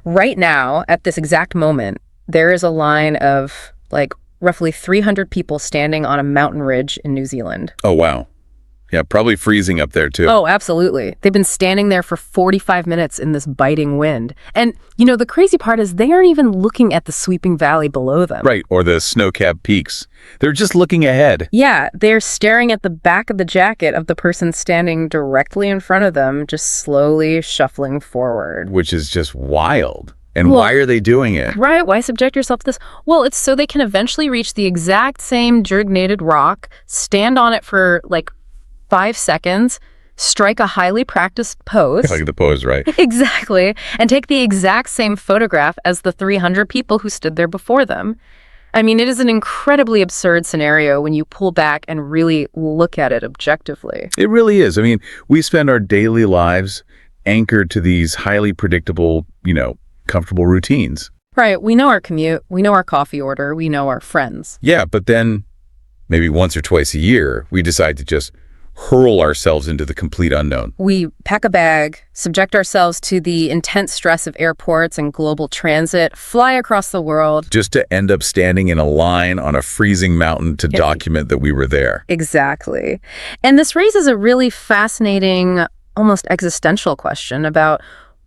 Right now, at this exact moment, there is a line of like roughly 300 people standing on a mountain ridge in New Zealand. Oh, wow. Yeah, probably freezing up there, too. Oh, absolutely. They've been standing there for 45 minutes in this biting wind. And, the crazy part is they aren't even looking at the sweeping valley below them. Right, or the snow-capped peaks. They're just looking ahead. Yeah, they're staring at the back of the jacket of the person standing directly in front of them, just slowly shuffling forward. Which is just wild. And why are they doing it? Right, why subject yourself to this? Well, it's so they can eventually reach the exact same germinated rock, stand on it for, 5 seconds, strike a highly practiced pose. Like the pose, right? Exactly. And take the exact same photograph as the 300 people who stood there before them. I mean, it is an incredibly absurd scenario when you pull back and really look at it objectively. It really is. I mean, we spend our daily lives anchored to these highly predictable, comfortable routines. Right. We know our commute. We know our coffee order. We know our friends. Yeah, but then maybe once or twice a year, we decide to just hurl ourselves into the complete unknown. We pack a bag, subject ourselves to the intense stress of airports and global transit, fly across the world. Just to end up standing in a line on a freezing mountain to document that we were there. Exactly. And this raises a really fascinating, almost existential question about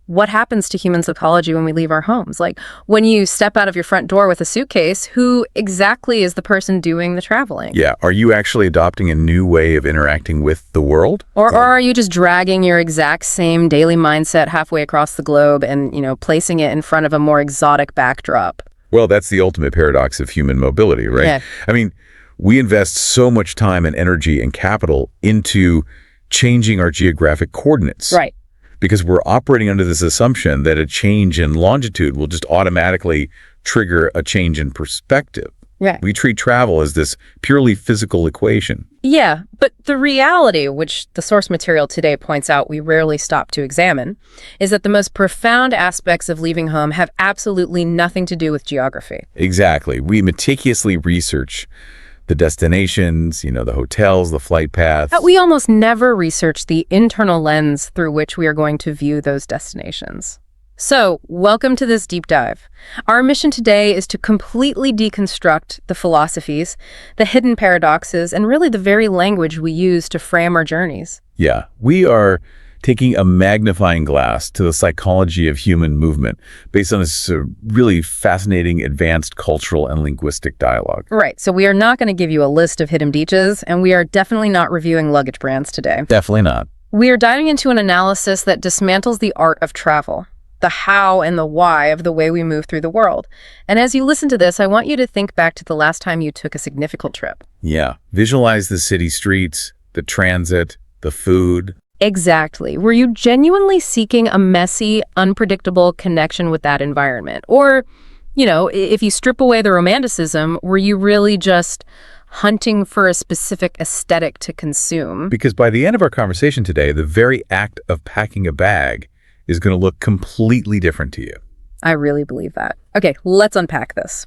what happens to human psychology when we leave our homes? Like, when you step out of your front door with a suitcase, who exactly is the person doing the traveling? Yeah. Are you actually adopting a new way of interacting with the world? Or are you just dragging your exact same daily mindset halfway across the globe and, placing it in front of a more exotic backdrop? Well, that's the ultimate paradox of human mobility, right? Yeah. I mean, we invest so much time and energy and capital into changing our geographic coordinates. Right. Because we're operating under this assumption that a change in longitude will just automatically trigger a change in perspective. Yeah. We treat travel as this purely physical equation. Yeah, but the reality, which the source material today points out we rarely stop to examine, is that the most profound aspects of leaving home have absolutely nothing to do with geography. Exactly. We meticulously research the destinations, the hotels, the flight paths. We almost never research the internal lens through which we are going to view those destinations. So, welcome to this deep dive. Our mission today is to completely deconstruct the philosophies, the hidden paradoxes, and really the very language we use to frame our journeys. Yeah, we are taking a magnifying glass to the psychology of human movement based on this really fascinating advanced cultural and linguistic dialogue. Right. So we are not going to give you a list of hidden beaches, and we are definitely not reviewing luggage brands today. Definitely not. We are diving into an analysis that dismantles the art of travel, the how and the why of the way we move through the world. And as you listen to this, I want you to think back to the last time you took a significant trip. Yeah. Visualize the city streets, the transit, the food. Exactly. Were you genuinely seeking a messy, unpredictable connection with that environment? Or, if you strip away the romanticism, were you really just hunting for a specific aesthetic to consume? Because by the end of our conversation today, the very act of packing a bag is going to look completely different to you. I really believe that. Okay, let's unpack this.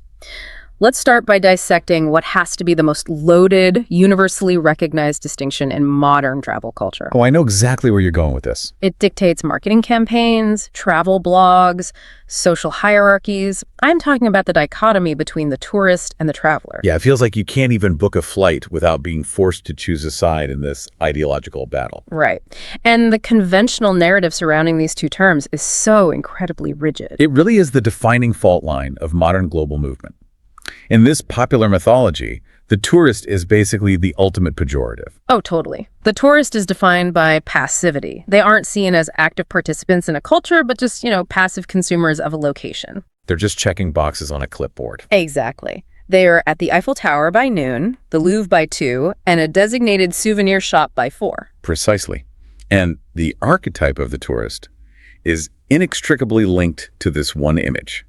Let's start by dissecting what has to be the most loaded, universally recognized distinction in modern travel culture. Oh, I know exactly where you're going with this. It dictates marketing campaigns, travel blogs, social hierarchies. I'm talking about the dichotomy between the tourist and the traveler. Yeah, it feels like you can't even book a flight without being forced to choose a side in this ideological battle. Right. And the conventional narrative surrounding these two terms is so incredibly rigid. It really is the defining fault line of modern global movement. In this popular mythology, the tourist is basically the ultimate pejorative. Oh, totally. The tourist is defined by passivity. They aren't seen as active participants in a culture, but just, passive consumers of a location. They're just checking boxes on a clipboard. Exactly. They are at the Eiffel Tower by noon, the Louvre by 2, and a designated souvenir shop by 4. Precisely. And the archetype of the tourist is inextricably linked to this one image: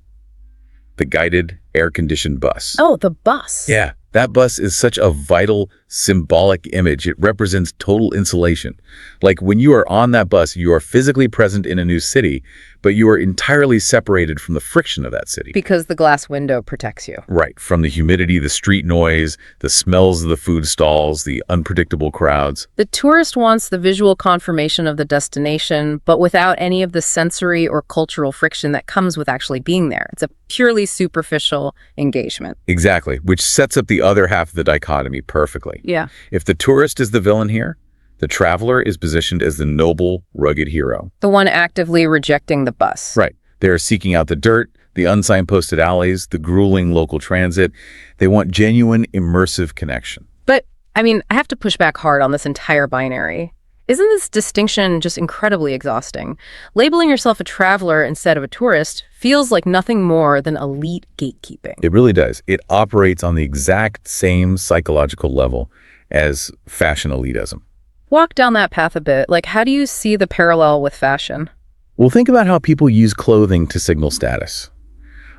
the guided, air-conditioned bus. Oh, the bus. Yeah, that bus is such a vital, symbolic image. It represents total insulation. Like when you are on that bus, you are physically present in a new city, but you are entirely separated from the friction of that city. Because the glass window protects you. Right, from the humidity, the street noise, the smells of the food stalls, the unpredictable crowds. The tourist wants the visual confirmation of the destination, but without any of the sensory or cultural friction that comes with actually being there. It's a purely superficial engagement. Exactly, which sets up the other half of the dichotomy perfectly. Yeah. If the tourist is the villain here, the traveler is positioned as the noble, rugged hero. The one actively rejecting the bus. Right. They are seeking out the dirt, the unsignposted alleys, the grueling local transit. They want genuine, immersive connection. But, I have to push back hard on this entire binary. Isn't this distinction just incredibly exhausting? Labeling yourself a traveler instead of a tourist feels like nothing more than elite gatekeeping. It really does. It operates on the exact same psychological level as fashion elitism. Walk down that path a bit. How do you see the parallel with fashion? Well, think about how people use clothing to signal status.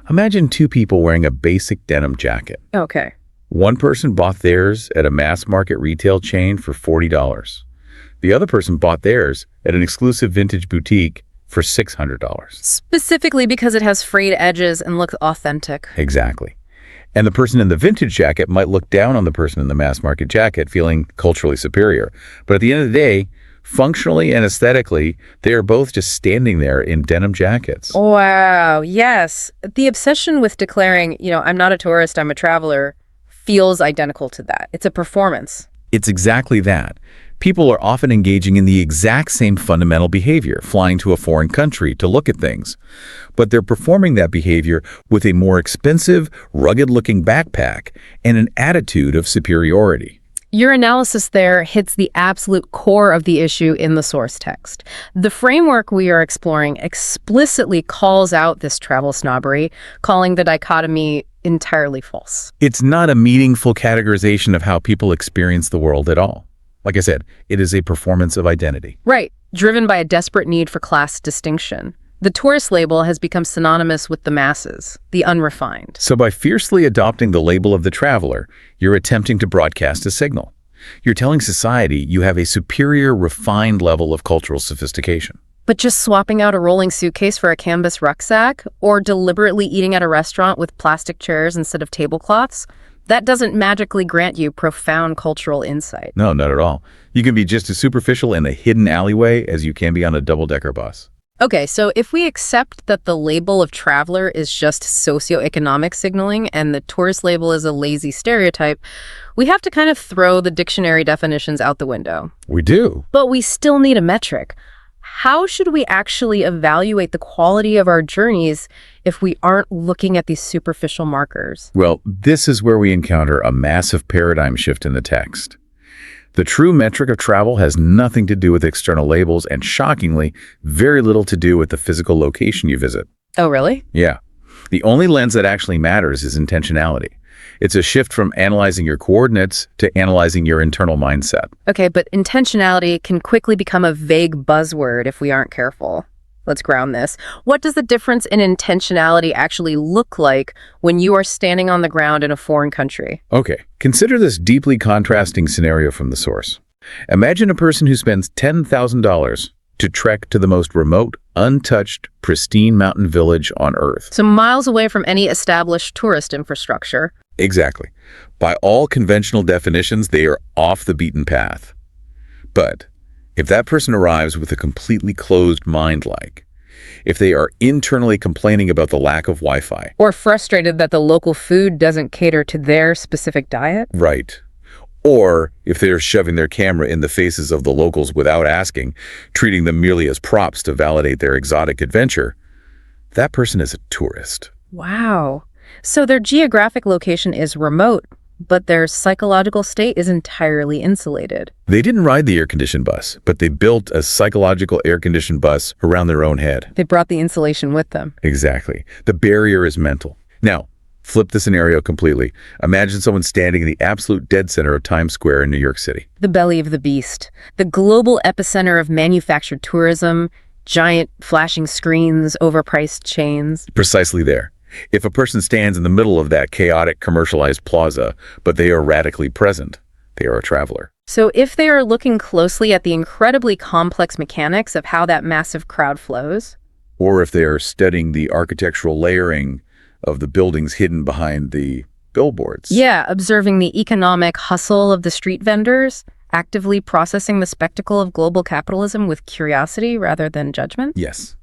Imagine two people wearing a basic denim jacket. Okay. One person bought theirs at a mass market retail chain for $40. The other person bought theirs at an exclusive vintage boutique for $600. Specifically because it has frayed edges and looks authentic. Exactly. And the person in the vintage jacket might look down on the person in the mass market jacket, feeling culturally superior. But at the end of the day, functionally and aesthetically, they are both just standing there in denim jackets. Wow, yes. The obsession with declaring, I'm not a tourist, I'm a traveler, feels identical to that. It's a performance. It's exactly that. People are often engaging in the exact same fundamental behavior, flying to a foreign country to look at things. But they're performing that behavior with a more expensive, rugged-looking backpack and an attitude of superiority. Your analysis there hits the absolute core of the issue in the source text. The framework we are exploring explicitly calls out this travel snobbery, calling the dichotomy entirely false. It's not a meaningful categorization of how people experience the world at all. Like I said, it is a performance of identity. Right, driven by a desperate need for class distinction. The tourist label has become synonymous with the masses, the unrefined. So by fiercely adopting the label of the traveler, you're attempting to broadcast a signal. You're telling society you have a superior, refined level of cultural sophistication. But just swapping out a rolling suitcase for a canvas rucksack, or deliberately eating at a restaurant with plastic chairs instead of tablecloths, that doesn't magically grant you profound cultural insight. No, not at all. You can be just as superficial in a hidden alleyway as you can be on a double-decker bus. Okay, so if we accept that the label of traveler is just socioeconomic signaling and the tourist label is a lazy stereotype, we have to kind of throw the dictionary definitions out the window. We do. But we still need a metric. How should we actually evaluate the quality of our journeys if we aren't looking at these superficial markers? Well, this is where we encounter a massive paradigm shift in the text. The true metric of travel has nothing to do with external labels and, shockingly, very little to do with the physical location you visit. Oh, really? Yeah. The only lens that actually matters is intentionality. It's a shift from analyzing your coordinates to analyzing your internal mindset. Okay, but intentionality can quickly become a vague buzzword if we aren't careful. Let's ground this. What does the difference in intentionality actually look like when you are standing on the ground in a foreign country? Okay, consider this deeply contrasting scenario from the source. Imagine a person who spends $10,000 to trek to the most remote, untouched, pristine mountain village on Earth. So miles away from any established tourist infrastructure. Exactly. By all conventional definitions, they are off the beaten path. But if that person arrives with a completely closed mind, if they are internally complaining about the lack of Wi-Fi. Or frustrated that the local food doesn't cater to their specific diet. Right. Or if they're shoving their camera in the faces of the locals without asking, treating them merely as props to validate their exotic adventure, that person is a tourist. Wow. So their geographic location is remote, but their psychological state is entirely insulated. They didn't ride the air-conditioned bus, but they built a psychological air-conditioned bus around their own head. They brought the insulation with them. Exactly. The barrier is mental. Now, flip the scenario completely. Imagine someone standing in the absolute dead center of Times Square in New York City. The belly of the beast. The global epicenter of manufactured tourism, giant flashing screens, overpriced chains. Precisely there. If a person stands in the middle of that chaotic commercialized plaza, but they are radically present, they are a traveler. So if they are looking closely at the incredibly complex mechanics of how that massive crowd flows, Or if they are studying the architectural layering of the buildings hidden behind the billboards. Yeah, observing the economic hustle of the street vendors, actively processing the spectacle of global capitalism with curiosity rather than judgment. Yes.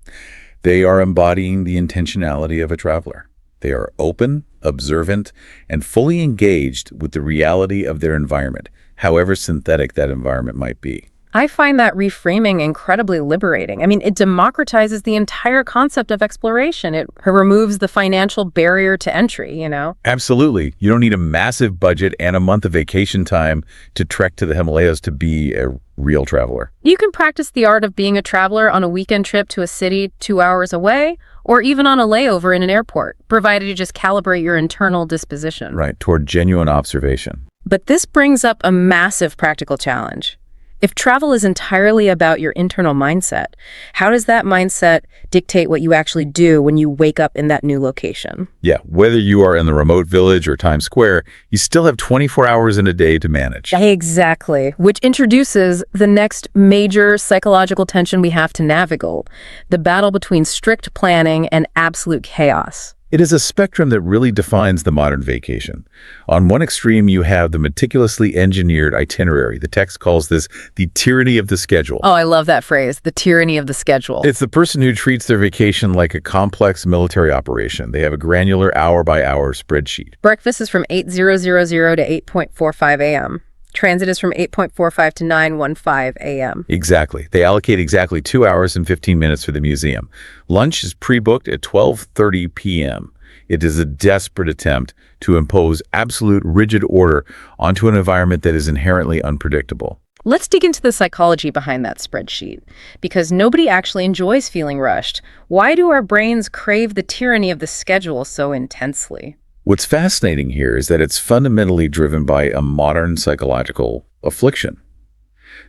They are embodying the intentionality of a traveler. They are open, observant, and fully engaged with the reality of their environment, however synthetic that environment might be. I find that reframing incredibly liberating. I mean, it democratizes the entire concept of exploration. It removes the financial barrier to entry. Absolutely. You don't need a massive budget and a month of vacation time to trek to the Himalayas to be a real traveler. You can practice the art of being a traveler on a weekend trip to a city 2 hours away, or even on a layover in an airport, provided you just calibrate your internal disposition. Right, toward genuine observation. But this brings up a massive practical challenge. If travel is entirely about your internal mindset, how does that mindset dictate what you actually do when you wake up in that new location? Yeah, whether you are in the remote village or Times Square, you still have 24 hours in a day to manage. Exactly, which introduces the next major psychological tension we have to navigate, the battle between strict planning and absolute chaos. It is a spectrum that really defines the modern vacation. On one extreme, you have the meticulously engineered itinerary. The text calls this the tyranny of the schedule. Oh, I love that phrase, the tyranny of the schedule. It's the person who treats their vacation like a complex military operation. They have a granular hour-by-hour spreadsheet. Breakfast is from 8:00 to 8:45 a.m. Transit is from 8:45 to 9:15 a.m. Exactly. They allocate exactly 2 hours and 15 minutes for the museum. Lunch is pre-booked at 12:30 p.m. It is a desperate attempt to impose absolute rigid order onto an environment that is inherently unpredictable. Let's dig into the psychology behind that spreadsheet, because nobody actually enjoys feeling rushed. Why do our brains crave the tyranny of the schedule so intensely? What's fascinating here is that it's fundamentally driven by a modern psychological affliction,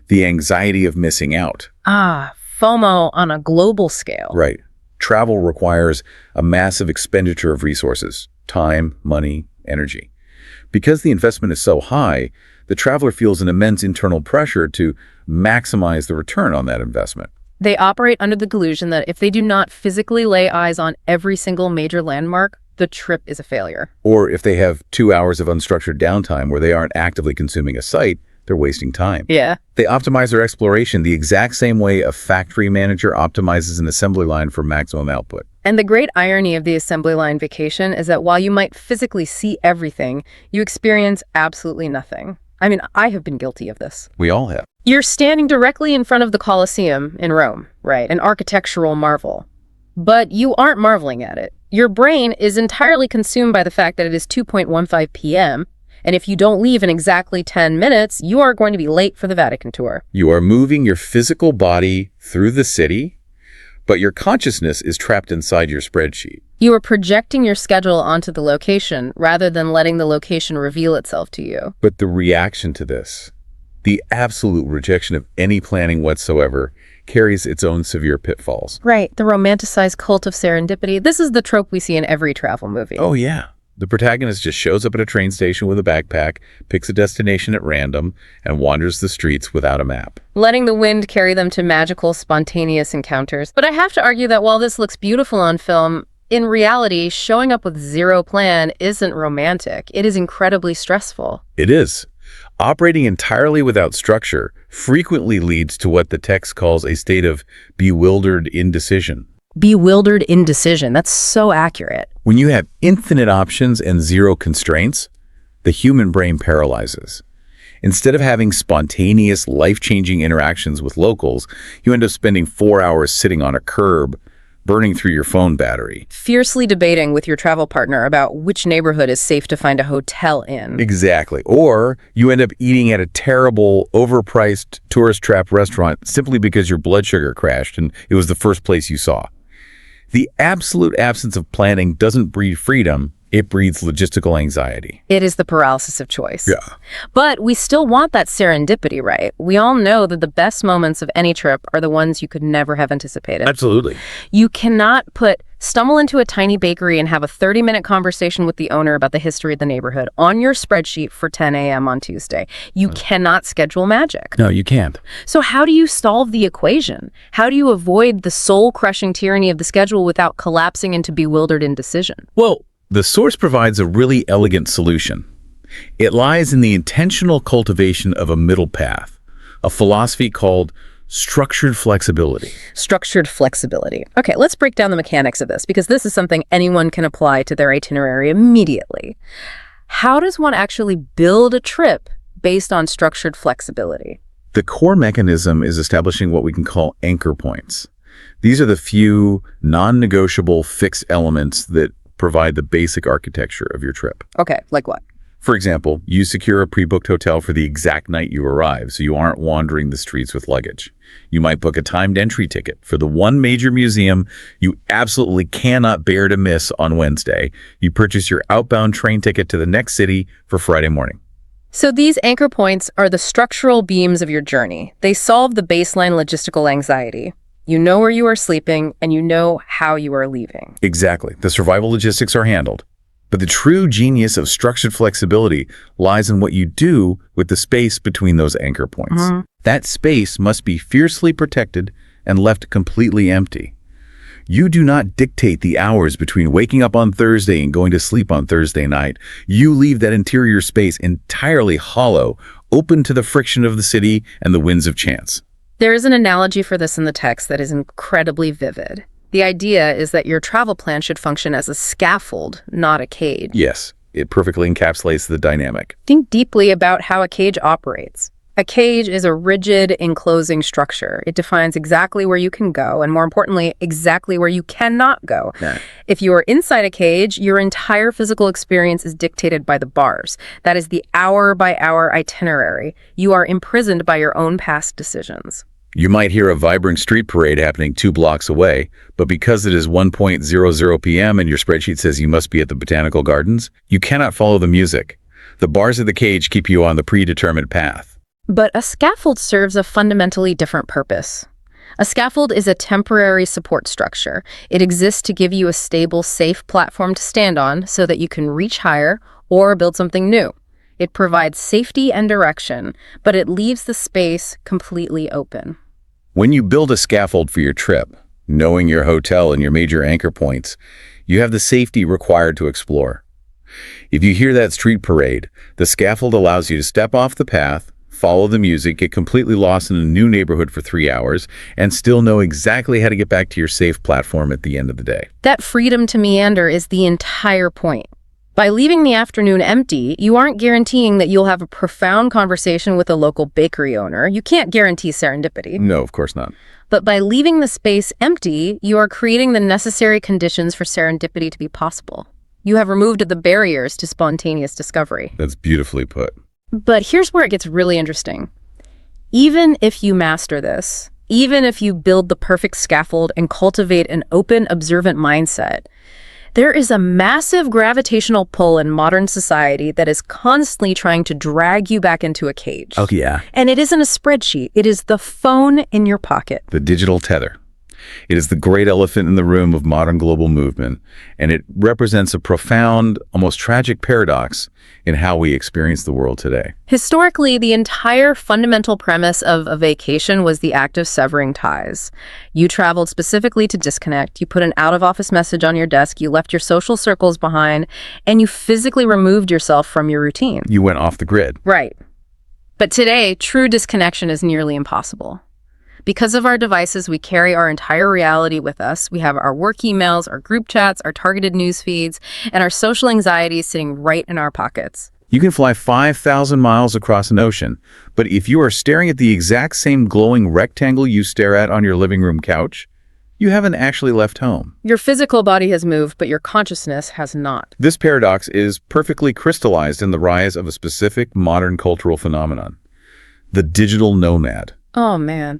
the anxiety of missing out. FOMO on a global scale. Right. Travel requires a massive expenditure of resources, time, money, energy. Because the investment is so high, the traveler feels an immense internal pressure to maximize the return on that investment. They operate under the delusion that if they do not physically lay eyes on every single major landmark, the trip is a failure. Or if they have 2 hours of unstructured downtime where they aren't actively consuming a site, they're wasting time. Yeah. They optimize their exploration the exact same way a factory manager optimizes an assembly line for maximum output. And the great irony of the assembly line vacation is that while you might physically see everything, you experience absolutely nothing. I mean, I have been guilty of this. We all have. You're standing directly in front of the Colosseum in Rome, right? An architectural marvel. But you aren't marveling at it. Your brain is entirely consumed by the fact that it is 2:15 p.m., and if you don't leave in exactly 10 minutes, you are going to be late for the Vatican tour. You are moving your physical body through the city, but your consciousness is trapped inside your spreadsheet. You are projecting your schedule onto the location rather than letting the location reveal itself to you. But the reaction to this, the absolute rejection of any planning whatsoever, carries its own severe pitfalls. Right, the romanticized cult of serendipity. This is the trope we see in every travel movie. Oh, yeah. The protagonist just shows up at a train station with a backpack, picks a destination at random, and wanders the streets without a map. Letting the wind carry them to magical, spontaneous encounters. But I have to argue that while this looks beautiful on film, in reality, showing up with zero plan isn't romantic. It is incredibly stressful. It is. Operating entirely without structure frequently leads to what the text calls a state of bewildered indecision. Bewildered indecision. That's so accurate. When you have infinite options and zero constraints, the human brain paralyzes. Instead of having spontaneous, life-changing interactions with locals, you end up spending 4 hours sitting on a curb, burning through your phone battery. Fiercely debating with your travel partner about which neighborhood is safe to find a hotel in. Exactly. Or you end up eating at a terrible, overpriced, tourist-trap restaurant simply because your blood sugar crashed and it was the first place you saw. The absolute absence of planning doesn't breed freedom, It breeds logistical anxiety. It is the paralysis of choice. Yeah. But we still want that serendipity, right? We all know that the best moments of any trip are the ones you could never have anticipated. Absolutely. You cannot stumble into a tiny bakery and have a 30-minute conversation with the owner about the history of the neighborhood on your spreadsheet for 10 a.m. on Tuesday. You cannot schedule magic. No, you can't. So how do you solve the equation? How do you avoid the soul-crushing tyranny of the schedule without collapsing into bewildered indecision? Well, the source provides a really elegant solution. It lies in the intentional cultivation of a middle path, a philosophy called structured flexibility. Structured flexibility. Okay, let's break down the mechanics of this, because this is something anyone can apply to their itinerary immediately. How does one actually build a trip based on structured flexibility? The core mechanism is establishing what we can call anchor points. These are the few non-negotiable fixed elements that provide the basic architecture of your trip. Okay, like what? For example, you secure a pre-booked hotel for the exact night you arrive, so you aren't wandering the streets with luggage. You might book a timed entry ticket for the one major museum you absolutely cannot bear to miss on Wednesday. You purchase your outbound train ticket to the next city for Friday morning. So these anchor points are the structural beams of your journey. They solve the baseline logistical anxiety. You know where you are sleeping, and you know how you are leaving. Exactly. The survival logistics are handled. But the true genius of structured flexibility lies in what you do with the space between those anchor points. That space must be fiercely protected and left completely empty. You do not dictate the hours between waking up on Thursday and going to sleep on Thursday night. You leave that interior space entirely hollow, open to the friction of the city and the winds of chance. There is an analogy for this in the text that is incredibly vivid. The idea is that your travel plan should function as a scaffold, not a cage. Yes, it perfectly encapsulates the dynamic. Think deeply about how a cage operates. A cage is a rigid, enclosing structure. It defines exactly where you can go, and more importantly, exactly where you cannot go. Yeah. If you are inside a cage, your entire physical experience is dictated by the bars. That is the hour-by-hour itinerary. You are imprisoned by your own past decisions. You might hear a vibrant street parade happening 2 blocks away, but because it is 1:00 p.m. and your spreadsheet says you must be at the Botanical Gardens, you cannot follow the music. The bars of the cage keep you on the predetermined path. But a scaffold serves a fundamentally different purpose. A scaffold is a temporary support structure. It exists to give you a stable, safe platform to stand on so that you can reach higher or build something new. It provides safety and direction, but it leaves the space completely open. When you build a scaffold for your trip, knowing your hotel and your major anchor points, you have the safety required to explore. If you hear that street parade, the scaffold allows you to step off the path, follow the music, get completely lost in a new neighborhood for 3 hours, and still know exactly how to get back to your safe platform at the end of the day. That freedom to meander is the entire point. By leaving the afternoon empty, you aren't guaranteeing that you'll have a profound conversation with a local bakery owner. You can't guarantee serendipity. No, of course not. But by leaving the space empty, you are creating the necessary conditions for serendipity to be possible. You have removed the barriers to spontaneous discovery. That's beautifully put. But here's where it gets really interesting. Even if you master this, even if you build the perfect scaffold and cultivate an open, observant mindset, there is a massive gravitational pull in modern society that is constantly trying to drag you back into a cage. Oh, yeah. And it isn't a spreadsheet. It is the phone in your pocket. The digital tether. It is the great elephant in the room of modern global movement, and it represents a profound, almost tragic paradox in how we experience the world today. Historically, the entire fundamental premise of a vacation was the act of severing ties. You traveled specifically to disconnect, you put an out-of-office message on your desk, you left your social circles behind, and you physically removed yourself from your routine. You went off the grid. Right. But today, true disconnection is nearly impossible. Because of our devices, we carry our entire reality with us. We have our work emails, our group chats, our targeted news feeds, and our social anxieties sitting right in our pockets. You can fly 5,000 miles across an ocean, but if you are staring at the exact same glowing rectangle you stare at on your living room couch, you haven't actually left home. Your physical body has moved, but your consciousness has not. This paradox is perfectly crystallized in the rise of a specific modern cultural phenomenon, the digital nomad. Oh man.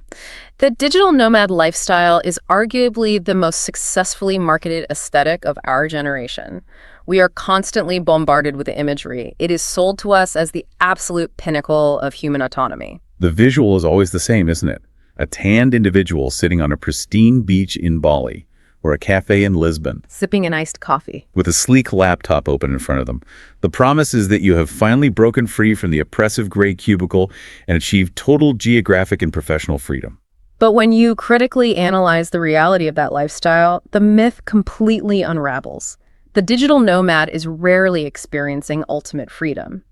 The digital nomad lifestyle is arguably the most successfully marketed aesthetic of our generation. We are constantly bombarded with the imagery. It is sold to us as the absolute pinnacle of human autonomy. The visual is always the same, isn't it? A tanned individual sitting on a pristine beach in Bali or a cafe in Lisbon Sipping an iced coffee. with a sleek laptop open in front of them. The promise is that you have finally broken free from the oppressive gray cubicle and achieved total geographic and professional freedom. But when you critically analyze the reality of that lifestyle, the myth completely unravels. The digital nomad is rarely experiencing ultimate freedom.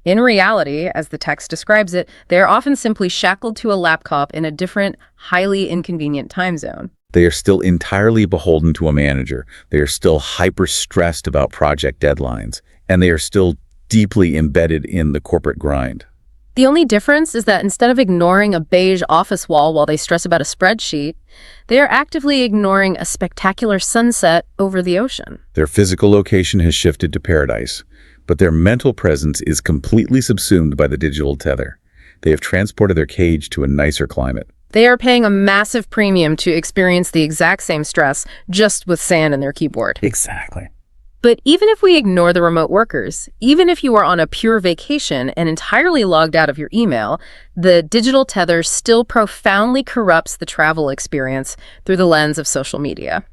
In reality, as the text describes it, they are often simply shackled to a laptop in a different, highly inconvenient time zone. They are still entirely beholden to a manager. They are still hyper-stressed about project deadlines, and they are still deeply embedded in the corporate grind. The only difference is that instead of ignoring a beige office wall while they stress about a spreadsheet, they are actively ignoring a spectacular sunset over the ocean. Their physical location has shifted to paradise, but their mental presence is completely subsumed by the digital tether. They have transported their cage to a nicer climate. They are paying a massive premium to experience the exact same stress, just with sand in their keyboard. Exactly. But even if we ignore the remote workers, even if you are on a pure vacation and entirely logged out of your email, the digital tether still profoundly corrupts the travel experience through the lens of social media.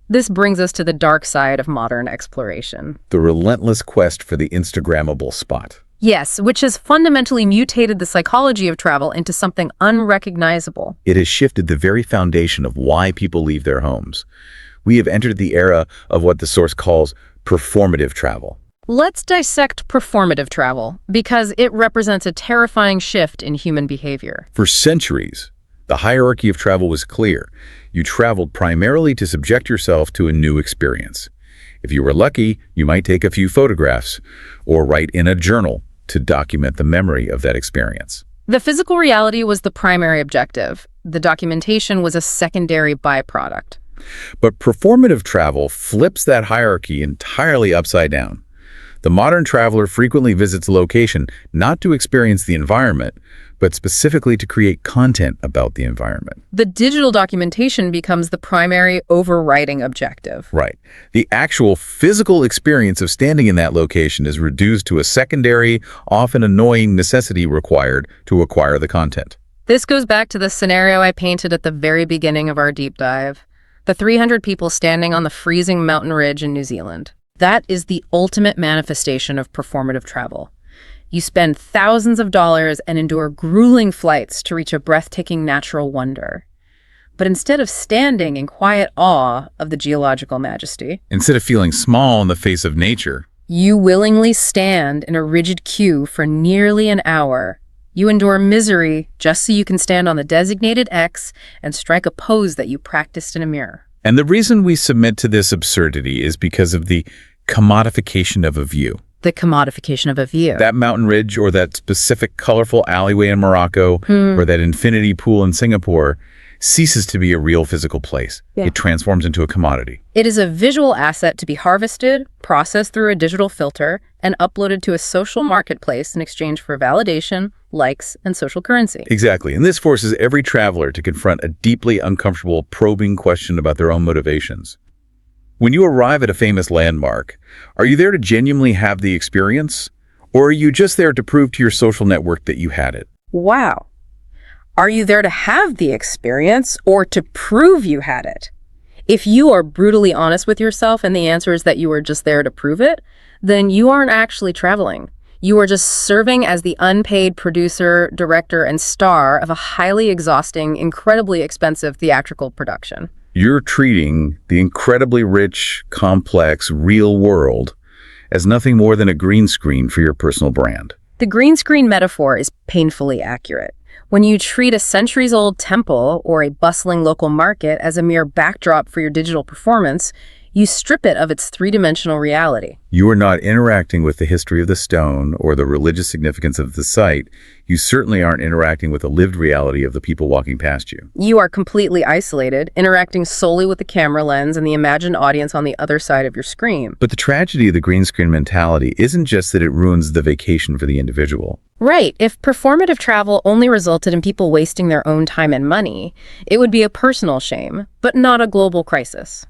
This brings us to the dark side of modern exploration. The relentless quest for the Instagrammable spot. Yes, which has fundamentally mutated the psychology of travel into something unrecognizable. It has shifted the very foundation of why people leave their homes. We have entered the era of what the source calls performative travel. Let's dissect performative travel, because it represents a terrifying shift in human behavior. For centuries, the hierarchy of travel was clear. You traveled primarily to subject yourself to a new experience. If you were lucky, you might take a few photographs or write in a journal to document the memory of that experience. The physical reality was the primary objective. The documentation was a secondary byproduct. But performative travel flips that hierarchy entirely upside down. The modern traveler frequently visits a location not to experience the environment, but specifically to create content about the environment. The digital documentation becomes the primary overriding objective. Right. The actual physical experience of standing in that location is reduced to a secondary, often annoying necessity required to acquire the content. This goes back to the scenario I painted at the very beginning of our deep dive. The 300 people standing on the freezing mountain ridge in New Zealand. That is the ultimate manifestation of performative travel. You spend thousands of dollars and endure grueling flights to reach a breathtaking natural wonder. But instead of standing in quiet awe of the geological majesty, Instead of feeling small in the face of nature, you willingly stand in a rigid queue for nearly an hour. You endure misery just so you can stand on the designated X and strike a pose that you practiced in a mirror. and the reason we submit to this absurdity is because of the commodification of a view. The commodification of a view. That mountain ridge or that specific colorful alleyway in Morocco or that infinity pool in Singapore ceases to be a real physical place. Yeah. It transforms into a commodity. It is a visual asset to be harvested, processed through a digital filter, and uploaded to a social marketplace in exchange for validation, likes, and social currency. Exactly. And this forces every traveler to confront a deeply uncomfortable, probing question about their own motivations. When you arrive at a famous landmark, are you there to genuinely have the experience? Or are you just there to prove to your social network that you had it? Wow. Are you there to have the experience or to prove you had it? If you are brutally honest with yourself and the answer is that you are just there to prove it, then you aren't actually traveling. You are just serving as the unpaid producer, director, and star of a highly exhausting, incredibly expensive theatrical production. You're treating the incredibly rich, complex, real world as nothing more than a green screen for your personal brand. The green screen metaphor is painfully accurate. When you treat a centuries-old temple or a bustling local market as a mere backdrop for your digital performance, You strip it of its three-dimensional reality. You are not interacting with the history of the stone or the religious significance of the site. You certainly aren't interacting with the lived reality of the people walking past you. You are completely isolated, interacting solely with the camera lens and the imagined audience on the other side of your screen. But the tragedy of the green screen mentality isn't just that it ruins the vacation for the individual. Right. If performative travel only resulted in people wasting their own time and money, it would be a personal shame, but not a global crisis.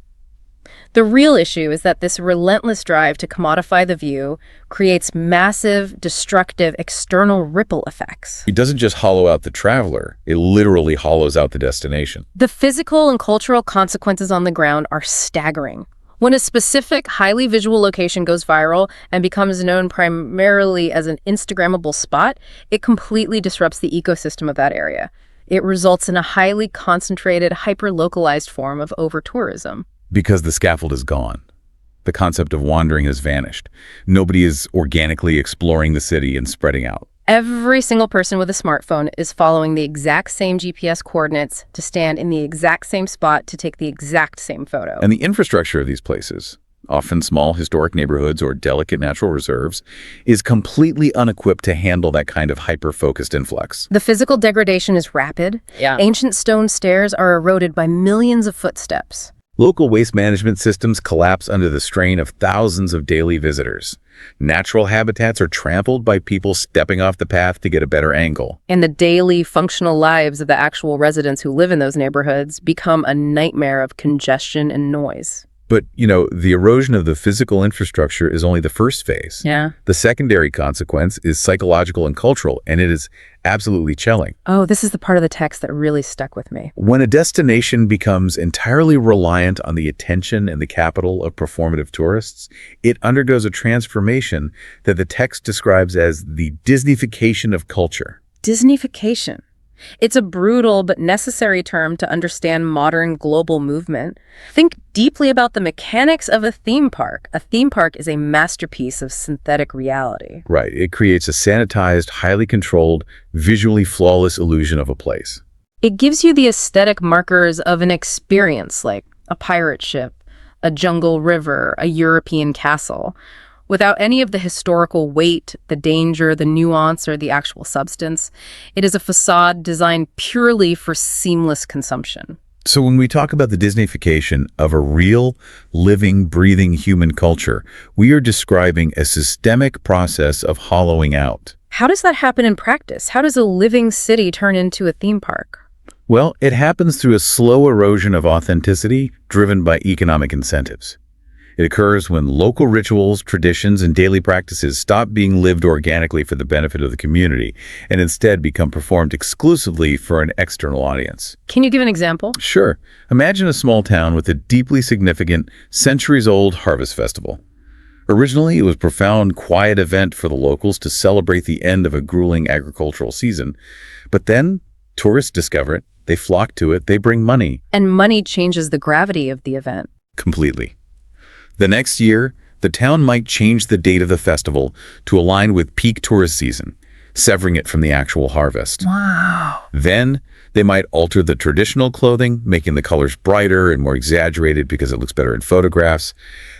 The real issue is that this relentless drive to commodify the view creates massive, destructive external ripple effects. It doesn't just hollow out the traveler, it literally hollows out the destination. The physical and cultural consequences on the ground are staggering. When a specific, highly visual location goes viral and becomes known primarily as an Instagrammable spot, it completely disrupts the ecosystem of that area. It results in a highly concentrated, hyper-localized form of over-tourism. Because the scaffold is gone. The concept of wandering has vanished. Nobody is organically exploring the city and spreading out. Every single person with a smartphone is following the exact same GPS coordinates to stand in the exact same spot to take the exact same photo. And the infrastructure of these places, often small historic neighborhoods or delicate natural reserves, is completely unequipped to handle that kind of hyper-focused influx. The physical degradation is rapid. Ancient stone stairs are eroded by millions of footsteps. Local waste management systems collapse under the strain of thousands of daily visitors. Natural habitats are trampled by people stepping off the path to get a better angle. And the daily functional lives of the actual residents who live in those neighborhoods become a nightmare of congestion and noise. But, the erosion of the physical infrastructure is only the first phase. Yeah. The secondary consequence is psychological and cultural, and it is absolutely chilling. Oh, this is the part of the text that really stuck with me. When a destination becomes entirely reliant on the attention and the capital of performative tourists, it undergoes a transformation that the text describes as the Disneyfication of culture. Disneyfication. It's a brutal but necessary term to understand modern global movement. Think deeply about the mechanics of a theme park. A theme park is a masterpiece of synthetic reality. Right. It creates a sanitized, highly controlled, visually flawless illusion of a place. It gives you the aesthetic markers of an experience, like a pirate ship, a jungle river, a European castle, without any of the historical weight, the danger, the nuance, or the actual substance. It is a facade designed purely for seamless consumption. So when we talk about the Disneyfication of a real, living, breathing human culture, we are describing a systemic process of hollowing out. How does that happen in practice? How does a living city turn into a theme park? Well, it happens through a slow erosion of authenticity driven by economic incentives. It occurs when local rituals, traditions, and daily practices stop being lived organically for the benefit of the community and instead become performed exclusively for an external audience. Can you give an example? Sure. Imagine a small town with a deeply significant, centuries-old harvest festival. Originally, it was a profound, quiet event for the locals to celebrate the end of a grueling agricultural season. But then, tourists discover it, they flock to it, they bring money. And money changes the gravity of the event. Completely. The next year, the town might change the date of the festival to align with peak tourist season, severing it from the actual harvest. Wow. Then, they might alter the traditional clothing, making the colors brighter and more exaggerated because it looks better in photographs.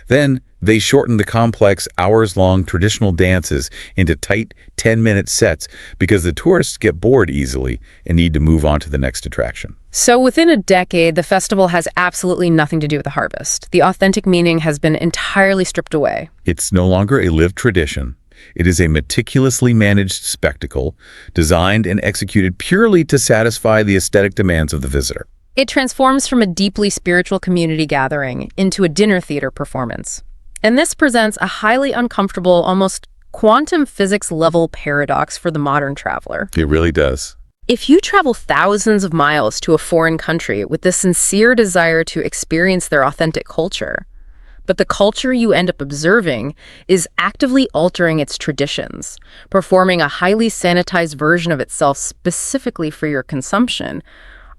Then, they shorten the complex, hours-long traditional dances into tight 10-minute sets because the tourists get bored easily and need to move on to the next attraction. So within a decade, the festival has absolutely nothing to do with the harvest. The authentic meaning has been entirely stripped away. It's no longer a lived tradition. It is a meticulously managed spectacle, designed and executed purely to satisfy the aesthetic demands of the visitor. It transforms from a deeply spiritual community gathering into a dinner theater performance. And this presents a highly uncomfortable, almost quantum physics-level paradox for the modern traveler. It really does. If you travel thousands of miles to a foreign country with the sincere desire to experience their authentic culture, but the culture you end up observing is actively altering its traditions, performing a highly sanitized version of itself specifically for your consumption,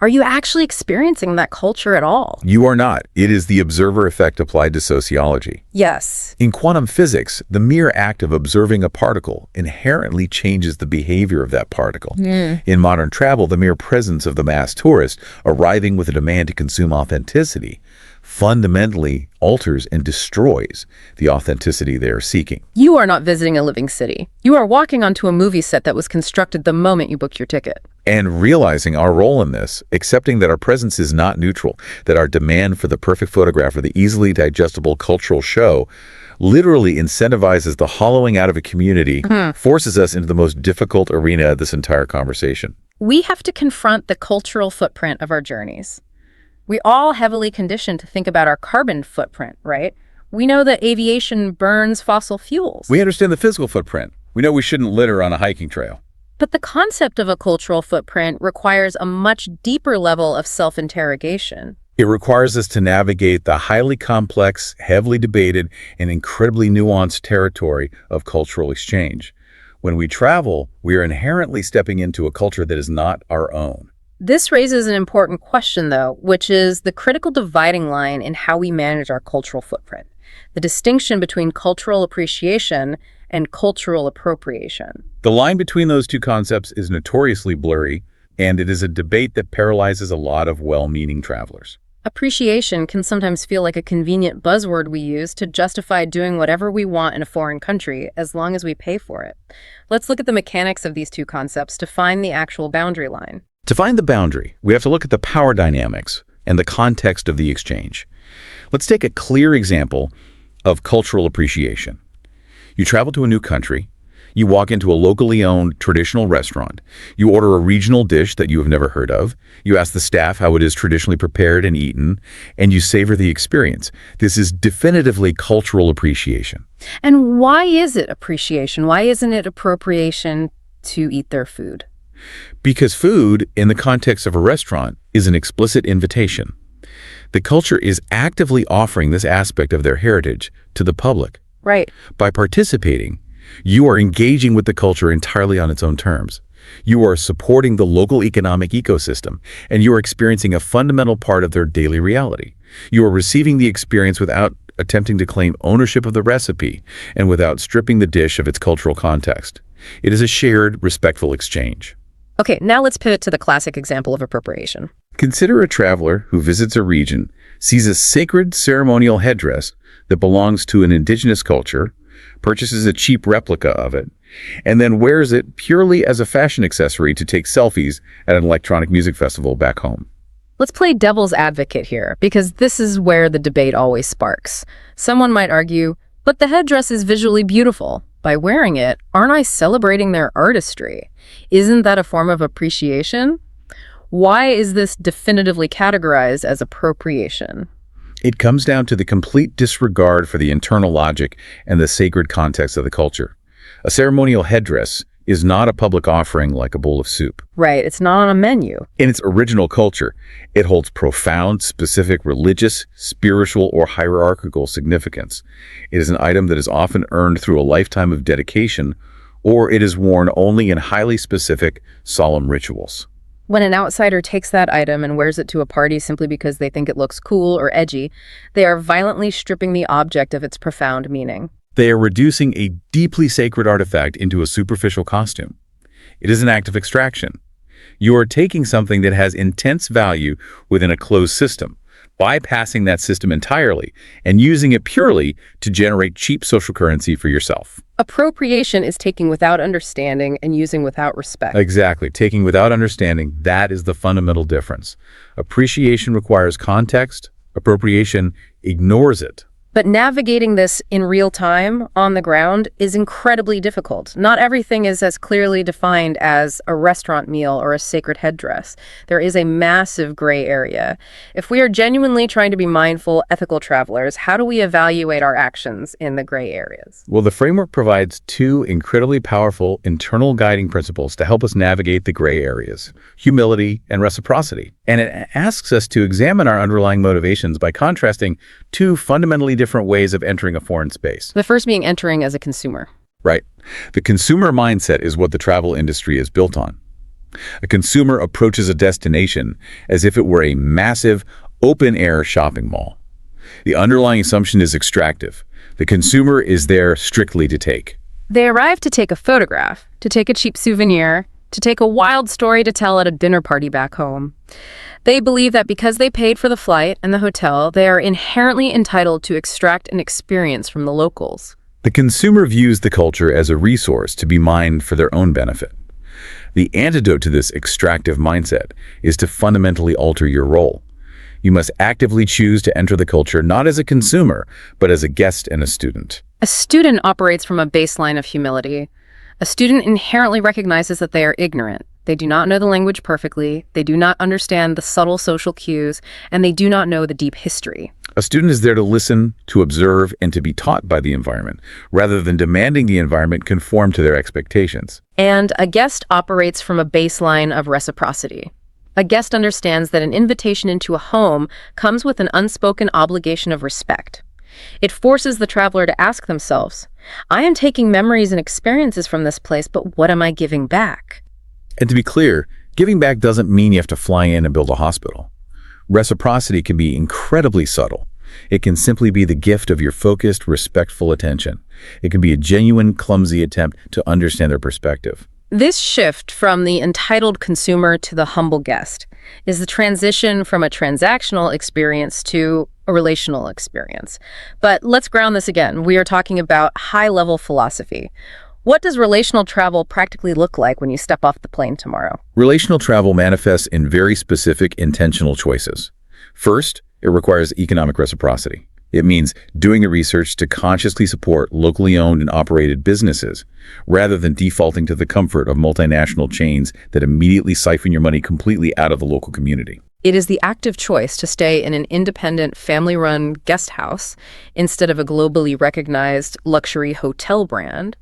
are you actually experiencing that culture at all? You are not. It is the observer effect applied to sociology. Yes. In quantum physics, the mere act of observing a particle inherently changes the behavior of that particle. In modern travel, the mere presence of the mass tourist arriving with a demand to consume authenticity fundamentally alters and destroys the authenticity they are seeking. You are not visiting a living city. You are walking onto a movie set that was constructed the moment you booked your ticket. And realizing our role in this, accepting that our presence is not neutral, that our demand for the perfect photograph or the easily digestible cultural show literally incentivizes the hollowing out of a community, forces us into the most difficult arena of this entire conversation. We have to confront the cultural footprint of our journeys. We all heavily conditioned to think about our carbon footprint, right? We know that aviation burns fossil fuels. We understand the physical footprint. We know we shouldn't litter on a hiking trail. But the concept of a cultural footprint requires a much deeper level of self-interrogation. It requires us to navigate the highly complex, heavily debated, and incredibly nuanced territory of cultural exchange. When we travel, we are inherently stepping into a culture that is not our own. This raises an important question, though, which is the critical dividing line in how we manage our cultural footprint, the distinction between cultural appreciation and cultural appropriation. The line between those two concepts is notoriously blurry, and it is a debate that paralyzes a lot of well-meaning travelers. Appreciation can sometimes feel like a convenient buzzword we use to justify doing whatever we want in a foreign country as long as we pay for it. Let's look at the mechanics of these two concepts to find the actual boundary line. To find the boundary, we have to look at the power dynamics and the context of the exchange. Let's take a clear example of cultural appreciation. You travel to a new country. You walk into a locally owned traditional restaurant. You order a regional dish that you have never heard of. You ask the staff how it is traditionally prepared and eaten, and you savor the experience. This is definitively cultural appreciation. And why is it appreciation? Why isn't it appropriation to eat their food? Because food, in the context of a restaurant, is an explicit invitation. The culture is actively offering this aspect of their heritage to the public. Right. By participating, you are engaging with the culture entirely on its own terms. You are supporting the local economic ecosystem, and you are experiencing a fundamental part of their daily reality. You are receiving the experience without attempting to claim ownership of the recipe and without stripping the dish of its cultural context. It is a shared, respectful exchange. Okay, now let's pivot to the classic example of appropriation. Consider a traveler who visits a region, sees a sacred ceremonial headdress that belongs to an indigenous culture, purchases a cheap replica of it, and then wears it purely as a fashion accessory to take selfies at an electronic music festival back home. Let's play devil's advocate here, because this is where the debate always sparks. Someone might argue, but the headdress is visually beautiful. By wearing it, aren't I celebrating their artistry? Isn't that a form of appreciation? Why is this definitively categorized as appropriation? It comes down to the complete disregard for the internal logic and the sacred context of the culture. A ceremonial headdress is not a public offering like a bowl of soup. Right, it's not on a menu. In its original culture, it holds profound, specific religious, spiritual, or hierarchical significance. It is an item that is often earned through a lifetime of dedication, or it is worn only in highly specific, solemn rituals. When an outsider takes that item and wears it to a party simply because they think it looks cool or edgy, they are violently stripping the object of its profound meaning. They are reducing a deeply sacred artifact into a superficial costume. It is an act of extraction. You are taking something that has intense value within a closed system, bypassing that system entirely, and using it purely to generate cheap social currency for yourself. Appropriation is taking without understanding and using without respect. Exactly. Taking without understanding, that is the fundamental difference. Appreciation requires context. Appropriation ignores it. But navigating this in real time, on the ground, is incredibly difficult. Not everything is as clearly defined as a restaurant meal or a sacred headdress. There is a massive gray area. If we are genuinely trying to be mindful, ethical travelers, how do we evaluate our actions in the gray areas? Well, the framework provides two incredibly powerful internal guiding principles to help us navigate the gray areas: humility and reciprocity. And it asks us to examine our underlying motivations by contrasting two fundamentally different ways of entering a foreign space. The first being entering as a consumer. Right. The consumer mindset is what the travel industry is built on. A consumer approaches a destination as if it were a massive, open-air shopping mall. The underlying assumption is extractive. The consumer is there strictly to take. They arrive to take a photograph, to take a cheap souvenir, to take a wild story to tell at a dinner party back home. They believe that because they paid for the flight and the hotel, they are inherently entitled to extract an experience from the locals. The consumer views the culture as a resource to be mined for their own benefit. The antidote to this extractive mindset is to fundamentally alter your role. You must actively choose to enter the culture not as a consumer, but as a guest and a student. A student operates from a baseline of humility. A student inherently recognizes that they are ignorant. They do not know the language perfectly, they do not understand the subtle social cues, and they do not know the deep history. A student is there to listen, to observe, and to be taught by the environment, rather than demanding the environment conform to their expectations. And a guest operates from a baseline of reciprocity. A guest understands that an invitation into a home comes with an unspoken obligation of respect. It forces the traveler to ask themselves, I am taking memories and experiences from this place, but what am I giving back? And to be clear, giving back doesn't mean you have to fly in and build a hospital. Reciprocity can be incredibly subtle. It can simply be the gift of your focused, respectful attention. It can be a genuine, clumsy attempt to understand their perspective. This shift from the entitled consumer to the humble guest is the transition from a transactional experience to a relational experience. But let's ground this again. We are talking about high-level philosophy. What does relational travel practically look like when you step off the plane tomorrow? Relational travel manifests in very specific, intentional choices. First, it requires economic reciprocity. It means doing the research to consciously support locally owned and operated businesses, rather than defaulting to the comfort of multinational chains that immediately siphon your money completely out of the local community. It is the active choice to stay in an independent, family-run guest house instead of a globally recognized luxury hotel brand.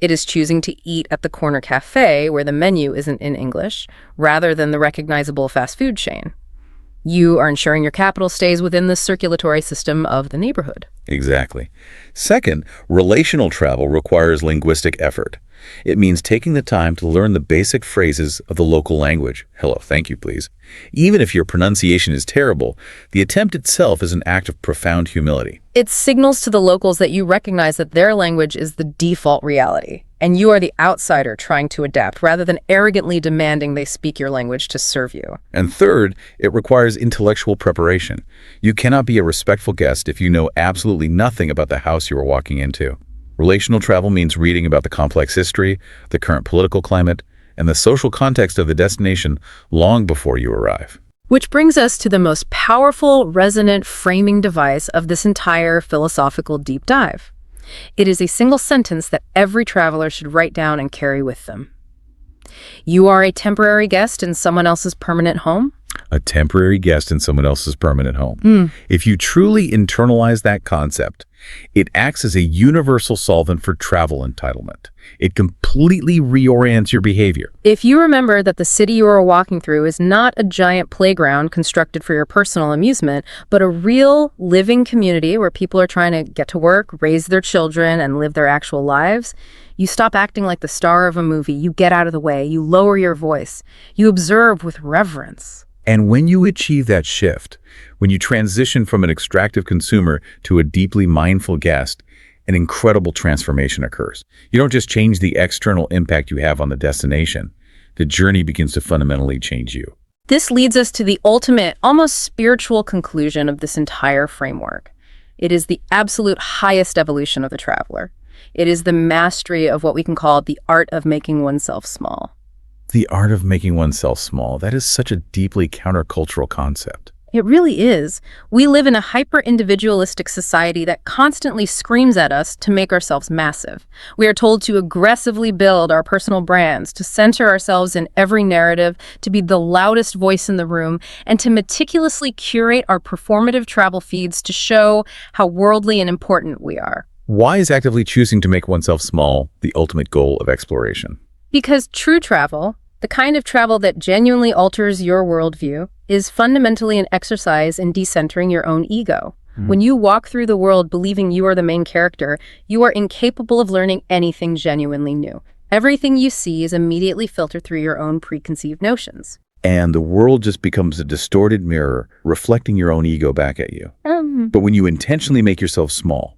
It is choosing to eat at the corner cafe where the menu isn't in English, rather than the recognizable fast food chain. You are ensuring your capital stays within the circulatory system of the neighborhood. Exactly. Second, relational travel requires linguistic effort. It means taking the time to learn the basic phrases of the local language. Hello, thank you, please. Even if your pronunciation is terrible, the attempt itself is an act of profound humility. It signals to the locals that you recognize that their language is the default reality, and you are the outsider trying to adapt rather than arrogantly demanding they speak your language to serve you. And third, it requires intellectual preparation. You cannot be a respectful guest if you know absolutely nothing about the house you are walking into. Relational travel means reading about the complex history, the current political climate, and the social context of the destination long before you arrive. Which brings us to the most powerful, resonant framing device of this entire philosophical deep dive. It is a single sentence that every traveler should write down and carry with them. You are a temporary guest in someone else's permanent home. A temporary guest in someone else's permanent home. If you truly internalize that concept, it acts as a universal solvent for travel entitlement. It completely reorients your behavior. If you remember that the city you are walking through is not a giant playground constructed for your personal amusement, but a real living community where people are trying to get to work, raise their children, and live their actual lives, you stop acting like the star of a movie. You get out of the way. You lower your voice. You observe with reverence. And when you achieve that shift, when you transition from an extractive consumer to a deeply mindful guest, an incredible transformation occurs. You don't just change the external impact you have on the destination. The journey begins to fundamentally change you. This leads us to the ultimate, almost spiritual conclusion of this entire framework. It is the absolute highest evolution of the traveler. It is the mastery of what we can call the art of making oneself small. The art of making oneself small. That is such a deeply countercultural concept. It really is. We live in a hyper-individualistic society that constantly screams at us to make ourselves massive. We are told to aggressively build our personal brands, to center ourselves in every narrative, to be the loudest voice in the room, and to meticulously curate our performative travel feeds to show how worldly and important we are. Why is actively choosing to make oneself small the ultimate goal of exploration? Because true travel, the kind of travel that genuinely alters your worldview, is fundamentally an exercise in decentering your own ego. When you walk through the world believing you are the main character, you are incapable of learning anything genuinely new. Everything you see is immediately filtered through your own preconceived notions. And the world just becomes a distorted mirror reflecting your own ego back at you. But when you intentionally make yourself small,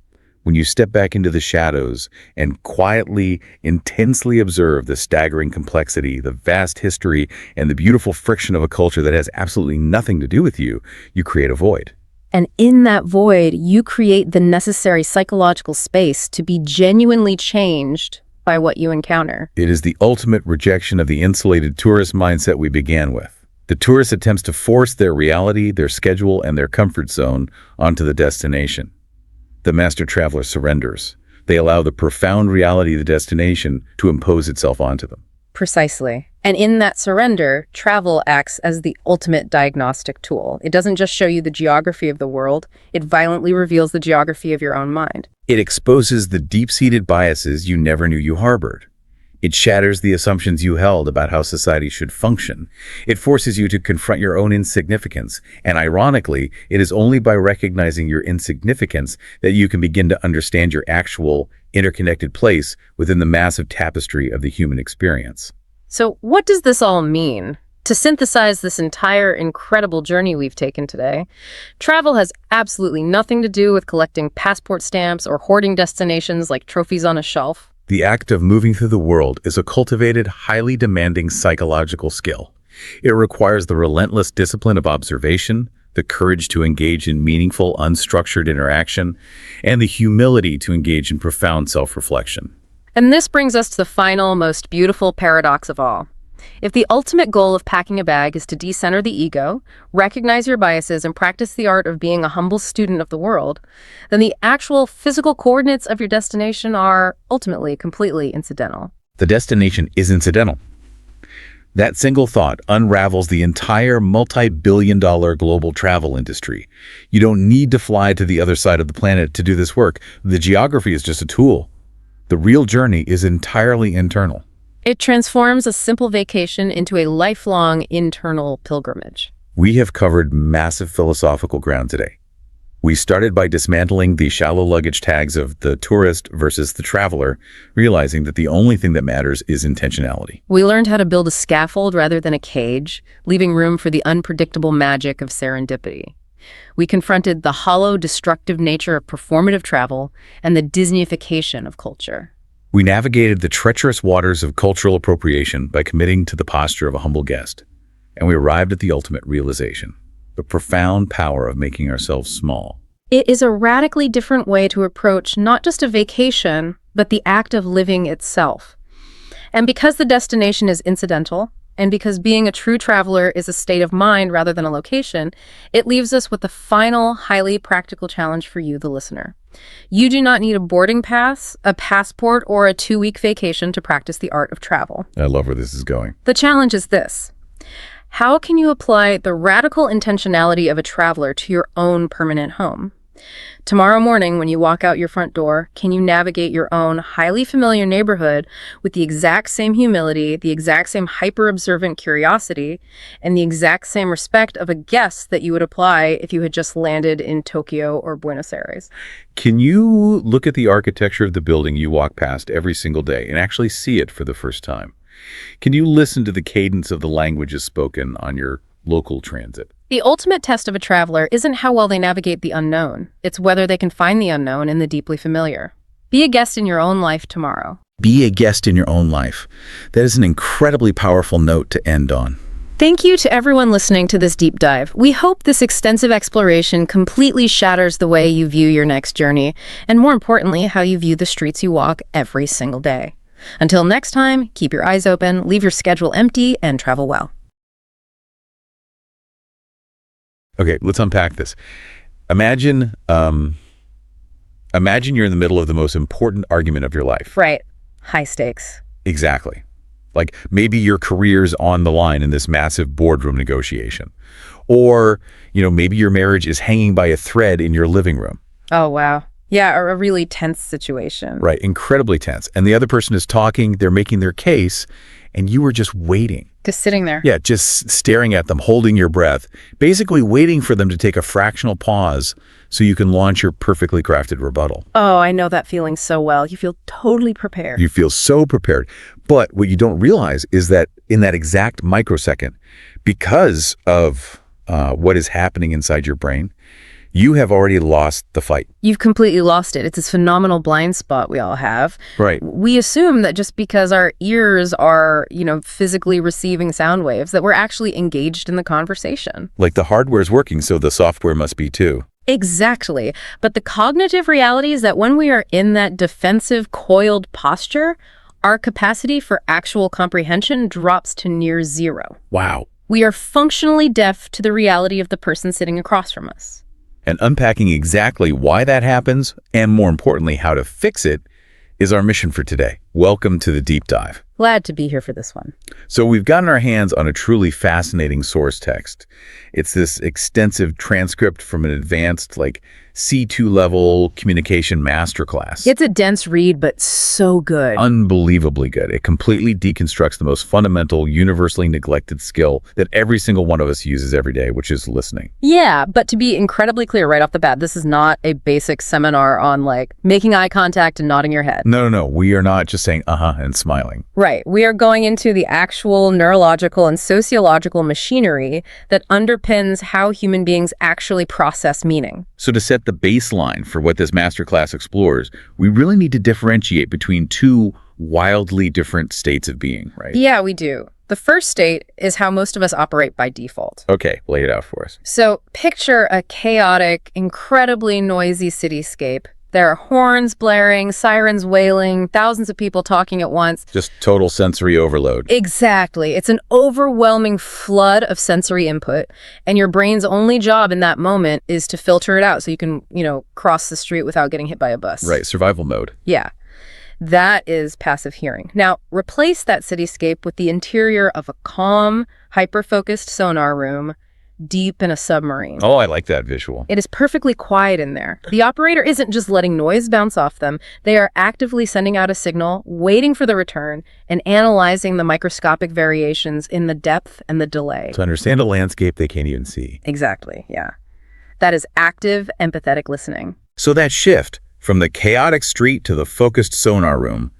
when you step back into the shadows and quietly, intensely observe the staggering complexity, the vast history, and the beautiful friction of a culture that has absolutely nothing to do with you, you create a void. And in that void, you create the necessary psychological space to be genuinely changed by what you encounter. It is the ultimate rejection of the insulated tourist mindset we began with. The tourist attempts to force their reality, their schedule, and their comfort zone onto the destination. The master traveler surrenders. They allow the profound reality of the destination to impose itself onto them. Precisely. And in that surrender, travel acts as the ultimate diagnostic tool. It doesn't just show you the geography of the world, it violently reveals the geography of your own mind. It exposes the deep-seated biases you never knew you harbored. It shatters the assumptions you held about how society should function. It forces you to confront your own insignificance. And ironically, it is only by recognizing your insignificance that you can begin to understand your actual, interconnected place within the massive tapestry of the human experience. So what does this all mean? To synthesize this entire incredible journey we've taken today, travel has absolutely nothing to do with collecting passport stamps or hoarding destinations like trophies on a shelf. The act of moving through the world is a cultivated, highly demanding psychological skill. It requires the relentless discipline of observation, the courage to engage in meaningful, unstructured interaction, and the humility to engage in profound self-reflection. And this brings us to the final, most beautiful paradox of all. If the ultimate goal of packing a bag is to decenter the ego, recognize your biases, and practice the art of being a humble student of the world, then the actual physical coordinates of your destination are ultimately completely incidental. The destination is incidental. That single thought unravels the entire multi-billion-dollar global travel industry. You don't need to fly to the other side of the planet to do this work. The geography is just a tool. The real journey is entirely internal. It transforms a simple vacation into a lifelong internal pilgrimage. We have covered massive philosophical ground today. We started by dismantling the shallow luggage tags of the tourist versus the traveler, realizing that the only thing that matters is intentionality. We learned how to build a scaffold rather than a cage, leaving room for the unpredictable magic of serendipity. We confronted the hollow, destructive nature of performative travel and the Disneyification of culture. We navigated the treacherous waters of cultural appropriation by committing to the posture of a humble guest, and we arrived at the ultimate realization, the profound power of making ourselves small. It is a radically different way to approach not just a vacation, but the act of living itself. And because the destination is incidental, and because being a true traveler is a state of mind rather than a location, it leaves us with the final, highly practical challenge for you, the listener. You do not need a boarding pass, a passport, or a 2-week vacation to practice the art of travel. I love where this is going. The challenge is this. How can you apply the radical intentionality of a traveler to your own permanent home? Tomorrow morning, when you walk out your front door, can you navigate your own highly familiar neighborhood with the exact same humility, the exact same hyper-observant curiosity, and the exact same respect of a guest that you would apply if you had just landed in Tokyo or Buenos Aires? Can you look at the architecture of the building you walk past every single day and actually see it for the first time? Can you listen to the cadence of the languages spoken on your local transit? The ultimate test of a traveler isn't how well they navigate the unknown. It's whether they can find the unknown in the deeply familiar. Be a guest in your own life tomorrow. Be a guest in your own life. That is an incredibly powerful note to end on. Thank you to everyone listening to this deep dive. We hope this extensive exploration completely shatters the way you view your next journey, and more importantly, how you view the streets you walk every single day. Until next time, keep your eyes open, leave your schedule empty, and travel well. Okay, let's unpack this. Imagine you're in the middle of the most important argument of your life. Right. High stakes. Exactly. Like maybe your career's on the line in this massive boardroom negotiation. Or, maybe your marriage is hanging by a thread in your living room. Oh, wow. Yeah, or a really tense situation. Right, incredibly tense. And the other person is talking, they're making their case, and you were just waiting. Just sitting there. Yeah, just staring at them, holding your breath, basically waiting for them to take a fractional pause so you can launch your perfectly crafted rebuttal. Oh, I know that feeling so well. You feel totally prepared. You feel so prepared. But what you don't realize is that in that exact microsecond, because of what is happening inside your brain, you have already lost the fight. You've completely lost it. It's this phenomenal blind spot we all have. Right. We assume that just because our ears are, physically receiving sound waves, that we're actually engaged in the conversation. Like the hardware's working, so the software must be too. Exactly. But the cognitive reality is that when we are in that defensive, coiled posture, our capacity for actual comprehension drops to near zero. Wow. We are functionally deaf to the reality of the person sitting across from us. And unpacking exactly why that happens, and more importantly, how to fix it, is our mission for today. Welcome to the Deep Dive. Glad to be here for this one. So we've gotten our hands on a truly fascinating source text. It's this extensive transcript from an advanced, C2 level communication masterclass. It's a dense read, but so good. Unbelievably good. It completely deconstructs the most fundamental, universally neglected skill that every single one of us uses every day, which is listening. Yeah, but to be incredibly clear right off the bat, this is not a basic seminar on making eye contact and nodding your head. No. We are not just saying uh-huh and smiling. Right. We are going into the actual neurological and sociological machinery that underpins how human beings actually process meaning. So to set the baseline for what this masterclass explores, we really need to differentiate between two wildly different states of being, right? Yeah, we do. The first state is how most of us operate by default. Okay, lay it out for us. So picture a chaotic, incredibly noisy cityscape. There are horns blaring, sirens wailing, thousands of people talking at once. Just total sensory overload. Exactly. It's an overwhelming flood of sensory input, and your brain's only job in that moment is to filter it out so you can, cross the street without getting hit by a bus. Right, survival mode. Yeah. That is passive hearing. Now, replace that cityscape with the interior of a calm, hyper-focused sonar room, deep in a submarine. Oh, I like that visual. It is perfectly quiet in there. The operator isn't just letting noise bounce off them. They are actively sending out a signal, waiting for the return, and analyzing the microscopic variations in the depth and the delay. To understand a landscape they can't even see. Exactly, yeah. That is active, empathetic listening. So that shift from the chaotic street to the focused sonar room,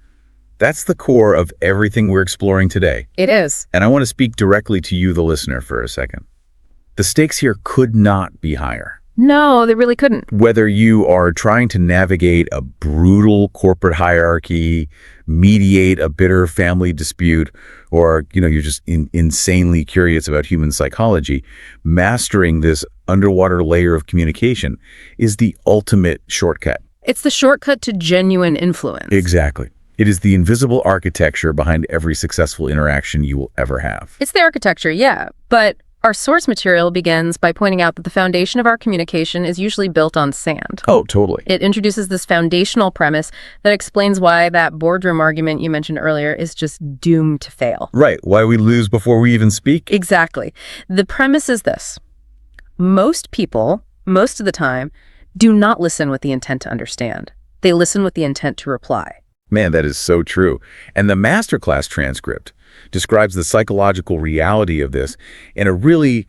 that's the core of everything we're exploring today. It is. And I want to speak directly to you, the listener, for a second. The stakes here could not be higher. No, they really couldn't. Whether you are trying to navigate a brutal corporate hierarchy, mediate a bitter family dispute, or you're just insanely curious about human psychology, mastering this underwater layer of communication is the ultimate shortcut. It's the shortcut to genuine influence. Exactly. It is the invisible architecture behind every successful interaction you will ever have. It's the architecture, yeah, but our source material begins by pointing out that the foundation of our communication is usually built on sand. Oh, totally. It introduces this foundational premise that explains why that boardroom argument you mentioned earlier is just doomed to fail. Right. Why we lose before we even speak? Exactly. The premise is this. Most people, most of the time, do not listen with the intent to understand. They listen with the intent to reply. Man, that is so true. And the masterclass transcript describes the psychological reality of this in a really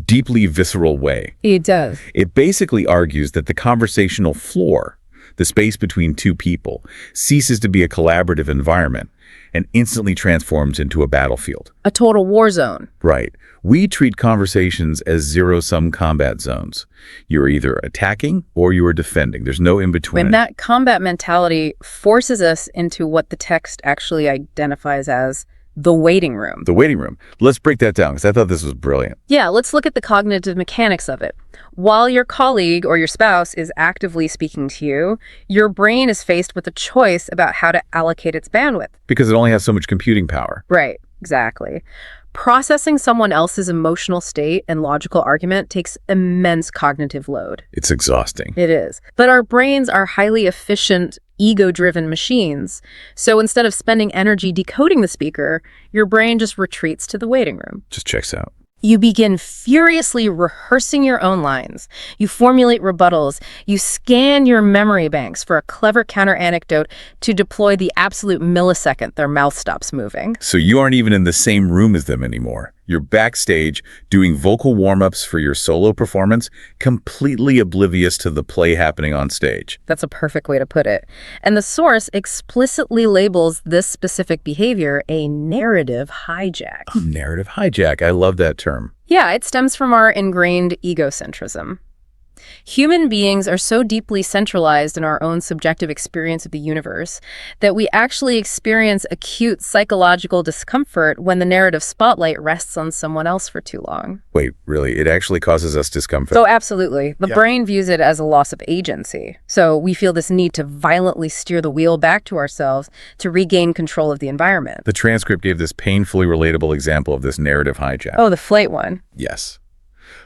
deeply visceral way. It does. It basically argues that the conversational floor, the space between two people, ceases to be a collaborative environment and instantly transforms into a battlefield. A total war zone. Right. We treat conversations as zero-sum combat zones. You're either attacking or you are defending. There's no in-between. And that combat mentality forces us into what the text actually identifies as the waiting room. The waiting room. Let's break that down because I thought this was brilliant. Yeah, let's look at the cognitive mechanics of it. While your colleague or your spouse is actively speaking to you, your brain is faced with a choice about how to allocate its bandwidth. Because it only has so much computing power. Right, exactly. Processing someone else's emotional state and logical argument takes immense cognitive load. It's exhausting. It is. But our brains are highly efficient, ego-driven machines. So instead of spending energy decoding the speaker, your brain just retreats to the waiting room. Just checks out. You begin furiously rehearsing your own lines. You formulate rebuttals. You scan your memory banks for a clever counter-anecdote to deploy the absolute millisecond their mouth stops moving. So you aren't even in the same room as them anymore. You're backstage doing vocal warm-ups for your solo performance, completely oblivious to the play happening on stage. That's a perfect way to put it. And the source explicitly labels this specific behavior a narrative hijack. Narrative hijack. I love that term. Yeah, it stems from our ingrained egocentrism. Human beings are so deeply centralized in our own subjective experience of the universe that we actually experience acute psychological discomfort when the narrative spotlight rests on someone else for too long. Wait, really? It actually causes us discomfort? Oh, absolutely. The brain views it as a loss of agency. So we feel this need to violently steer the wheel back to ourselves to regain control of the environment. The transcript gave this painfully relatable example of this narrative hijack. Oh, the flight one. Yes.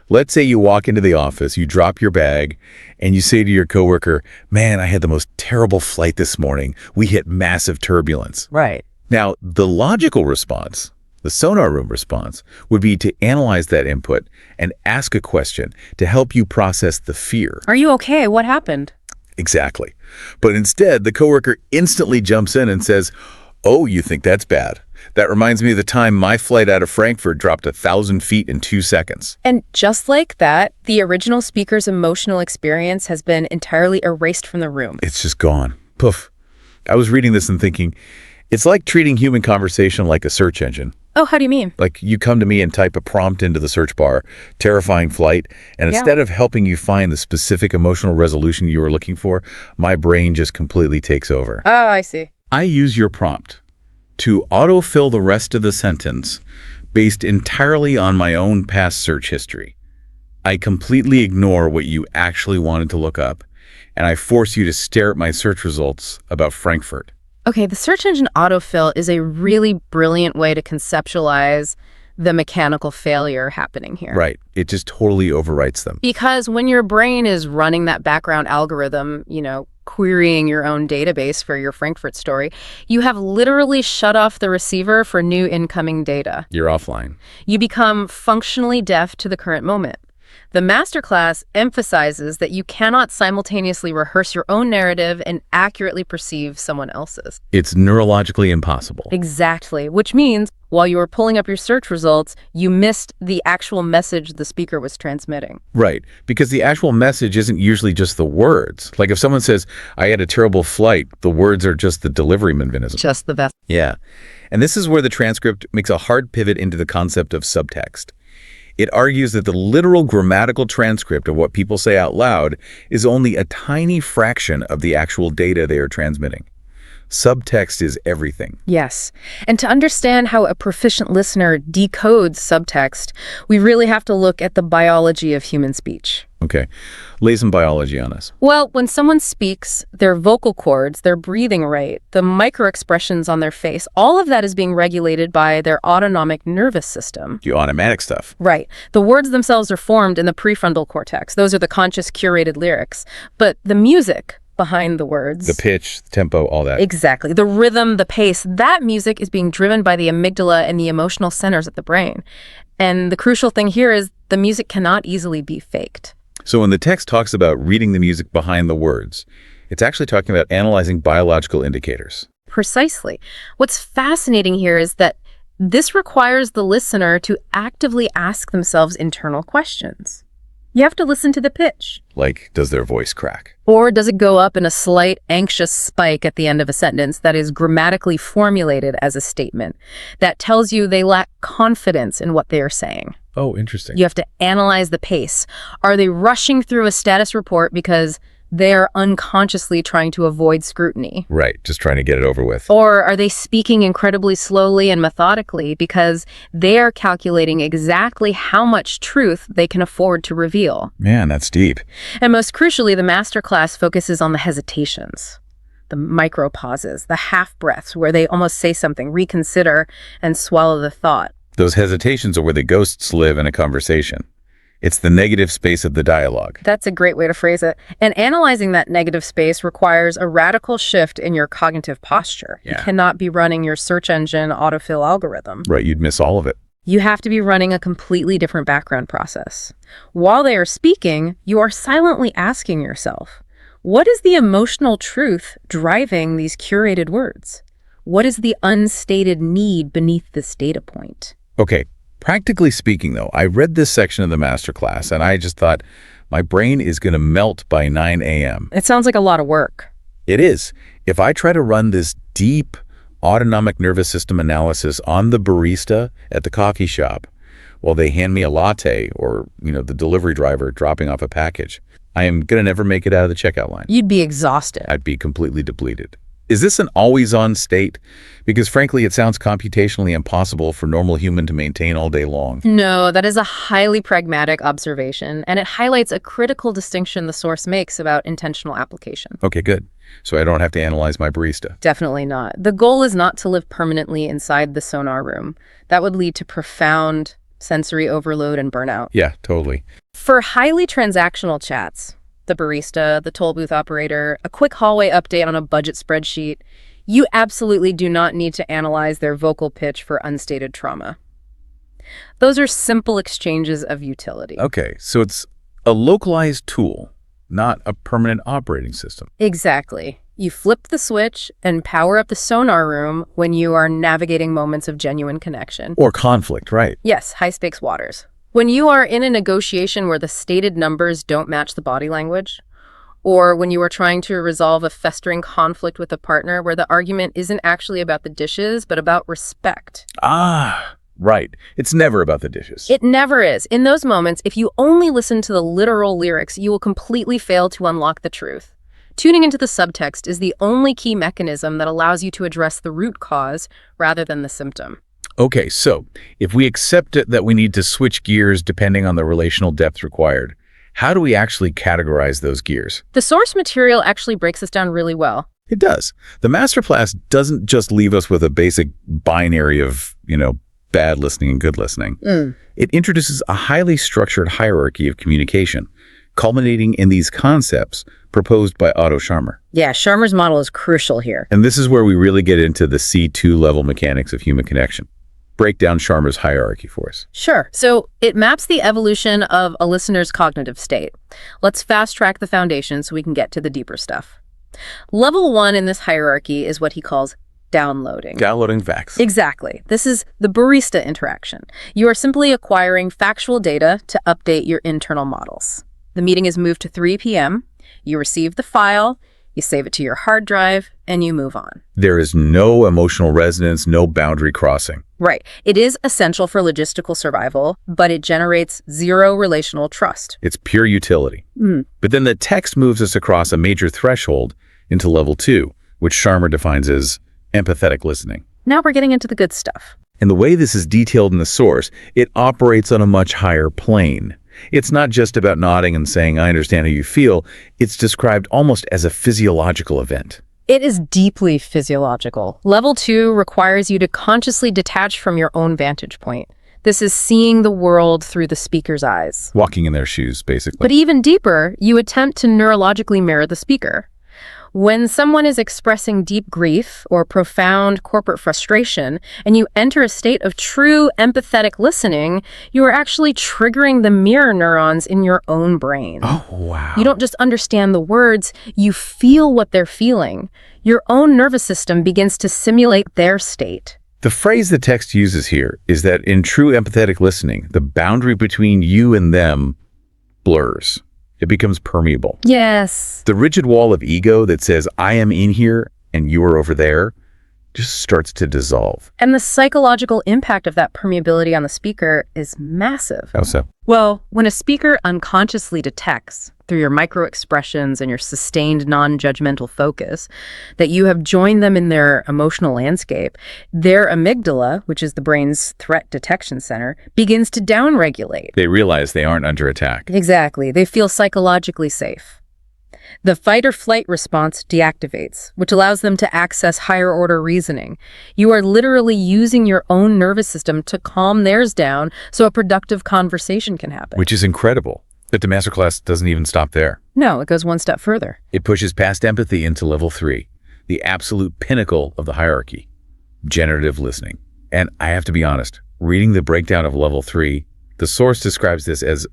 Let's say you walk into the office, you drop your bag, and you say to your coworker, "Man, I had the most terrible flight this morning. We hit massive turbulence." Right. Now, the logical response, the sonar room response, would be to analyze that input and ask a question to help you process the fear. Are you okay? What happened? Exactly. But instead, the coworker instantly jumps in and says, "Oh, you think that's bad? That reminds me of the time my flight out of Frankfurt dropped 1,000 feet in 2 seconds. And just like that, the original speaker's emotional experience has been entirely erased from the room. It's just gone. Poof. I was reading this and thinking, it's like treating human conversation like a search engine. Oh, how do you mean? Like you come to me and type a prompt into the search bar, terrifying flight, and instead of helping you find the specific emotional resolution you were looking for, my brain just completely takes over. Oh, I see. I use your prompt to autofill the rest of the sentence based entirely on my own past search history. I completely ignore what you actually wanted to look up, and I force you to stare at my search results about Frankfurt. Okay, the search engine autofill is a really brilliant way to conceptualize the mechanical failure happening here. Right. It just totally overwrites them. Because when your brain is running that background algorithm, querying your own database for your Frankfurt story, you have literally shut off the receiver for new incoming data. You're offline. You become functionally deaf to the current moment. The masterclass emphasizes that you cannot simultaneously rehearse your own narrative and accurately perceive someone else's. It's neurologically impossible. Exactly, which means while you were pulling up your search results, you missed the actual message the speaker was transmitting. Right, because the actual message isn't usually just the words. Like if someone says, "I had a terrible flight," the words are just the delivery mechanism. Just the best. Yeah, and this is where the transcript makes a hard pivot into the concept of subtext. It argues that the literal grammatical transcript of what people say out loud is only a tiny fraction of the actual data they are transmitting. Subtext is everything. Yes. And to understand how a proficient listener decodes subtext, we really have to look at the biology of human speech. Okay. Lay some biology on us. Well, when someone speaks, their vocal cords, their breathing rate, the microexpressions on their face, all of that is being regulated by their autonomic nervous system. The automatic stuff. Right. The words themselves are formed in the prefrontal cortex. Those are the conscious, curated lyrics. But the music behind the words, the pitch, the tempo, all that. Exactly. The rhythm, the pace, that music is being driven by the amygdala and the emotional centers of the brain. And the crucial thing here is the music cannot easily be faked. So when the text talks about reading the music behind the words, it's actually talking about analyzing biological indicators. Precisely. What's fascinating here is that this requires the listener to actively ask themselves internal questions. You have to listen to the pitch. Like, does their voice crack? Or does it go up in a slight, anxious spike at the end of a sentence that is grammatically formulated as a statement that tells you they lack confidence in what they are saying? Oh, interesting. You have to analyze the pace. Are they rushing through a status report because they are unconsciously trying to avoid scrutiny? Right, just trying to get it over with. Or are they speaking incredibly slowly and methodically because they are calculating exactly how much truth they can afford to reveal? Man, that's deep. And most crucially, the masterclass focuses on the hesitations, the micro pauses, the half breaths where they almost say something, reconsider, and swallow the thought. Those hesitations are where the ghosts live in a conversation. It's the negative space of the dialogue. That's a great way to phrase it. And analyzing that negative space requires a radical shift in your cognitive posture. Yeah. You cannot be running your search engine autofill algorithm. Right, you'd miss all of it. You have to be running a completely different background process. While they are speaking, you are silently asking yourself, what is the emotional truth driving these curated words? What is the unstated need beneath this data point? Okay, Practically speaking, though, I read this section of the masterclass and I just thought my brain is going to melt by 9 a.m. It sounds like a lot of work. It is. If I try to run this deep autonomic nervous system analysis on the barista at the coffee shop while they hand me a latte or, the delivery driver dropping off a package, I am going to never make it out of the checkout line. You'd be exhausted. I'd be completely depleted. Is this an always-on state? Because frankly, it sounds computationally impossible for normal human to maintain all day long. No, that is a highly pragmatic observation, and it highlights a critical distinction the source makes about intentional application. Okay, good. So I don't have to analyze my barista. Definitely not. The goal is not to live permanently inside the sonar room. That would lead to profound sensory overload and burnout. Yeah, totally. For highly transactional chats, the barista, the toll booth operator, a quick hallway update on a budget spreadsheet, you absolutely do not need to analyze their vocal pitch for unstated trauma. Those are simple exchanges of utility. Okay, so it's a localized tool, not a permanent operating system. Exactly. You flip the switch and power up the sonar room when you are navigating moments of genuine connection. Or conflict, right? Yes, high-stakes waters. When you are in a negotiation where the stated numbers don't match the body language, or when you are trying to resolve a festering conflict with a partner where the argument isn't actually about the dishes, but about respect. Ah, right. It's never about the dishes. It never is. In those moments, if you only listen to the literal lyrics, you will completely fail to unlock the truth. Tuning into the subtext is the only key mechanism that allows you to address the root cause rather than the symptom. Okay, so if we accept it that we need to switch gears depending on the relational depth required, how do we actually categorize those gears? The source material actually breaks this down really well. It does. The masterclass doesn't just leave us with a basic binary of, bad listening and good listening. It introduces a highly structured hierarchy of communication, culminating in these concepts proposed by Otto Scharmer. Yeah, Scharmer's model is crucial here. And this is where we really get into the C2 level mechanics of human connection. Break down Scharmer's hierarchy for us. Sure. So it maps the evolution of a listener's cognitive state. Let's fast track the foundation so we can get to the deeper stuff. Level 1 in this hierarchy is what he calls downloading. Downloading facts. Exactly. This is the barista interaction. You are simply acquiring factual data to update your internal models. The meeting is moved to 3 p.m. You receive the file, you save it to your hard drive, and you move on. There is no emotional resonance, no boundary crossing. Right. It is essential for logistical survival, but it generates zero relational trust. It's pure utility. But then the text moves us across a major threshold into level 2, which Scharmer defines as empathetic listening. Now we're getting into the good stuff. And the way this is detailed in the source, it operates on a much higher plane. It's not just about nodding and saying, I understand how you feel. It's described almost as a physiological event. It is deeply physiological. Level 2 requires you to consciously detach from your own vantage point. This is seeing the world through the speaker's eyes. Walking in their shoes, basically. But even deeper, you attempt to neurologically mirror the speaker. When someone is expressing deep grief or profound corporate frustration, and you enter a state of true empathetic listening, you are actually triggering the mirror neurons in your own brain. Oh, wow. You don't just understand the words, you feel what they're feeling. Your own nervous system begins to simulate their state. The phrase the text uses here is that in true empathetic listening, the boundary between you and them blurs. It becomes permeable. Yes. The rigid wall of ego that says, I am in here and you are over there, just starts to dissolve. And the psychological impact of that permeability on the speaker is massive. How so? Well, when a speaker unconsciously detects, through your micro-expressions and your sustained non-judgmental focus, that you have joined them in their emotional landscape, their amygdala, which is the brain's threat detection center, begins to downregulate. They realize they aren't under attack. Exactly. They feel psychologically safe. The fight-or-flight response deactivates, which allows them to access higher-order reasoning. You are literally using your own nervous system to calm theirs down so a productive conversation can happen. Which is incredible. But the masterclass doesn't even stop there. No, it goes one step further. It pushes past empathy into level 3, the absolute pinnacle of the hierarchy, generative listening. And I have to be honest, reading the breakdown of level 3, the source describes this as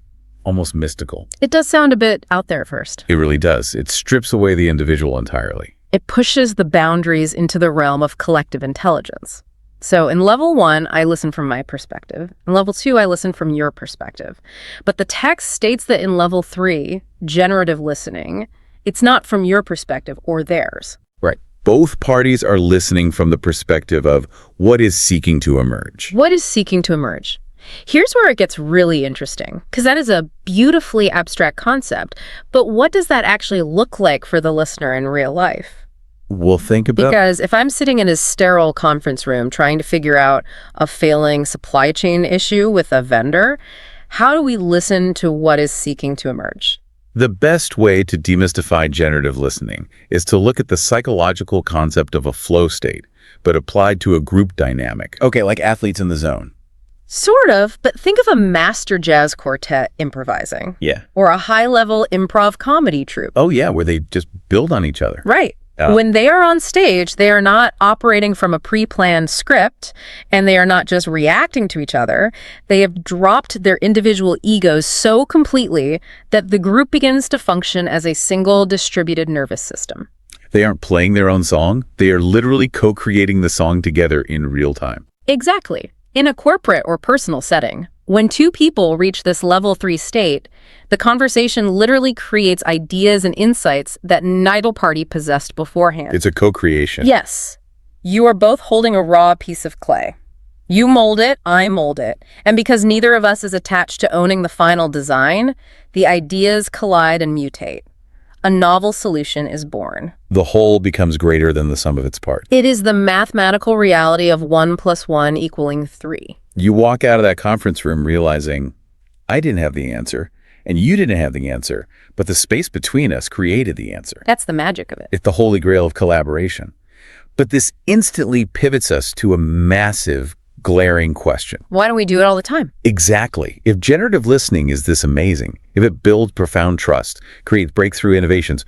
almost mystical. It does sound a bit out there at first. It really does. It strips away the individual entirely. It pushes the boundaries into the realm of collective intelligence. So in level 1, I listen from my perspective. In level 2, I listen from your perspective. But the text states that in level 3, generative listening, it's not from your perspective or theirs. Right. Both parties are listening from the perspective of what is seeking to emerge. What is seeking to emerge? Here's where it gets really interesting, because that is a beautifully abstract concept. But what does that actually look like for the listener in real life? We'll think about... Because if I'm sitting in a sterile conference room trying to figure out a failing supply chain issue with a vendor, how do we listen to what is seeking to emerge? The best way to demystify generative listening is to look at the psychological concept of a flow state, but applied to a group dynamic. Okay, like athletes in the zone. Sort of, but think of a master jazz quartet improvising. Yeah. Or a high-level improv comedy troupe. Oh, yeah, where they just build on each other. Right. When they are on stage, they are not operating from a pre-planned script, and they are not just reacting to each other. They have dropped their individual egos so completely that the group begins to function as a single distributed nervous system. They aren't playing their own song. They are literally co-creating the song together in real time. Exactly. In a corporate or personal setting, when two people reach this level 3 state, the conversation literally creates ideas and insights that neither party possessed beforehand. It's a co-creation. Yes. You are both holding a raw piece of clay. You mold it, I mold it. And because neither of us is attached to owning the final design, the ideas collide and mutate. A novel solution is born. The whole becomes greater than the sum of its parts. It is the mathematical reality of 1 + 1 = 3. You walk out of that conference room realizing, I didn't have the answer, and you didn't have the answer, but the space between us created the answer. That's the magic of it. It's the holy grail of collaboration. But this instantly pivots us to a massive, glaring question. Why don't we do it all the time? Exactly. If generative listening is this amazing, if it builds profound trust, creates breakthrough innovations,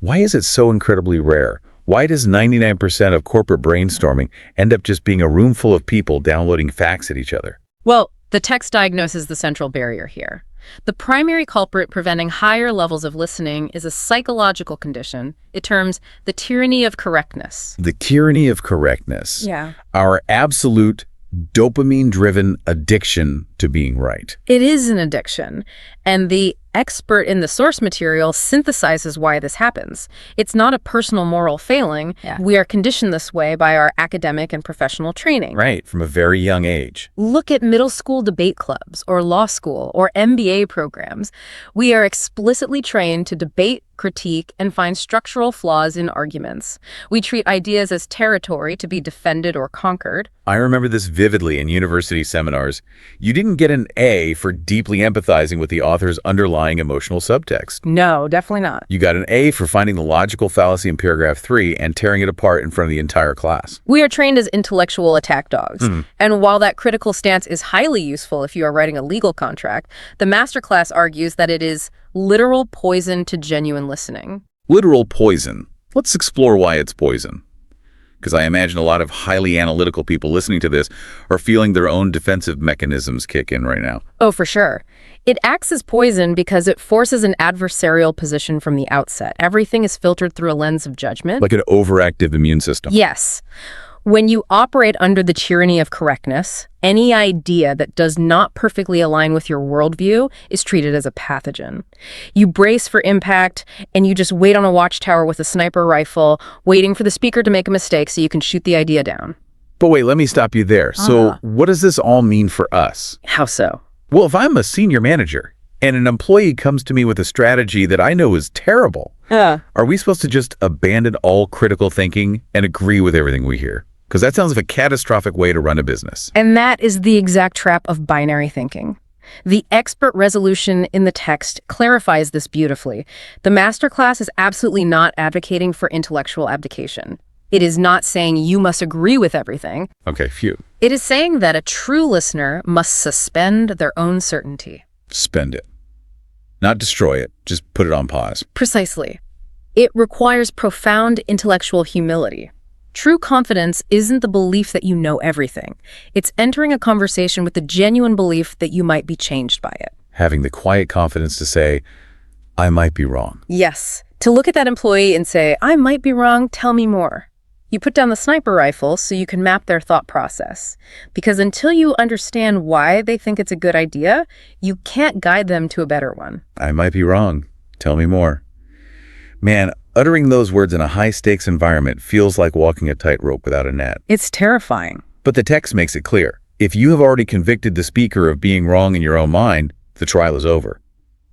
why is it so incredibly rare? Why does 99% of corporate brainstorming end up just being a room full of people downloading facts at each other? Well, the text diagnoses the central barrier here. The primary culprit preventing higher levels of listening is a psychological condition. It terms the tyranny of correctness. The tyranny of correctness. Yeah. Our absolute dopamine-driven addiction to being right. It is an addiction, and the expert in the source material synthesizes why this happens. It's not a personal moral failing. Yeah. We are conditioned this way by our academic and professional training. Right, from a very young age. Look at middle school debate clubs or law school or MBA programs. We are explicitly trained to debate, critique, and find structural flaws in arguments. We treat ideas as territory to be defended or conquered. I remember this vividly in university seminars. You didn't get an A for deeply empathizing with the author's underlying emotional subtext. No, definitely not. You got an A for finding the logical fallacy in paragraph 3 and tearing it apart in front of the entire class. We are trained as intellectual attack dogs. And while that critical stance is highly useful if you are writing a legal contract, the masterclass argues that it is literal poison to genuine listening. Literal poison. Let's explore why it's poison. Because I imagine a lot of highly analytical people listening to this are feeling their own defensive mechanisms kick in right now. Oh, for sure. It acts as poison because it forces an adversarial position from the outset. Everything is filtered through a lens of judgment. Like an overactive immune system. Yes. When you operate under the tyranny of correctness, any idea that does not perfectly align with your worldview is treated as a pathogen. You brace for impact, and you just wait on a watchtower with a sniper rifle, waiting for the speaker to make a mistake so you can shoot the idea down. But wait, let me stop you there. So what does this all mean for us? How so? Well, if I'm a senior manager and an employee comes to me with a strategy that I know is terrible, are we supposed to just abandon all critical thinking and agree with everything we hear? Because that sounds like a catastrophic way to run a business. And that is the exact trap of binary thinking. The expert resolution in the text clarifies this beautifully. The masterclass is absolutely not advocating for intellectual abdication. It is not saying you must agree with everything. Okay, phew. It is saying that a true listener must suspend their own certainty. Spend it. Not destroy it. Just put it on pause. Precisely. It requires profound intellectual humility. True confidence isn't the belief that you know everything. It's entering a conversation with the genuine belief that you might be changed by it. Having the quiet confidence to say, I might be wrong. Yes. To look at that employee and say, I might be wrong, tell me more. You put down the sniper rifle so you can map their thought process. Because until you understand why they think it's a good idea, you can't guide them to a better one. I might be wrong. Tell me more. Man, uttering those words in a high-stakes environment feels like walking a tightrope without a net. It's terrifying. But the text makes it clear. If you have already convicted the speaker of being wrong in your own mind, the trial is over.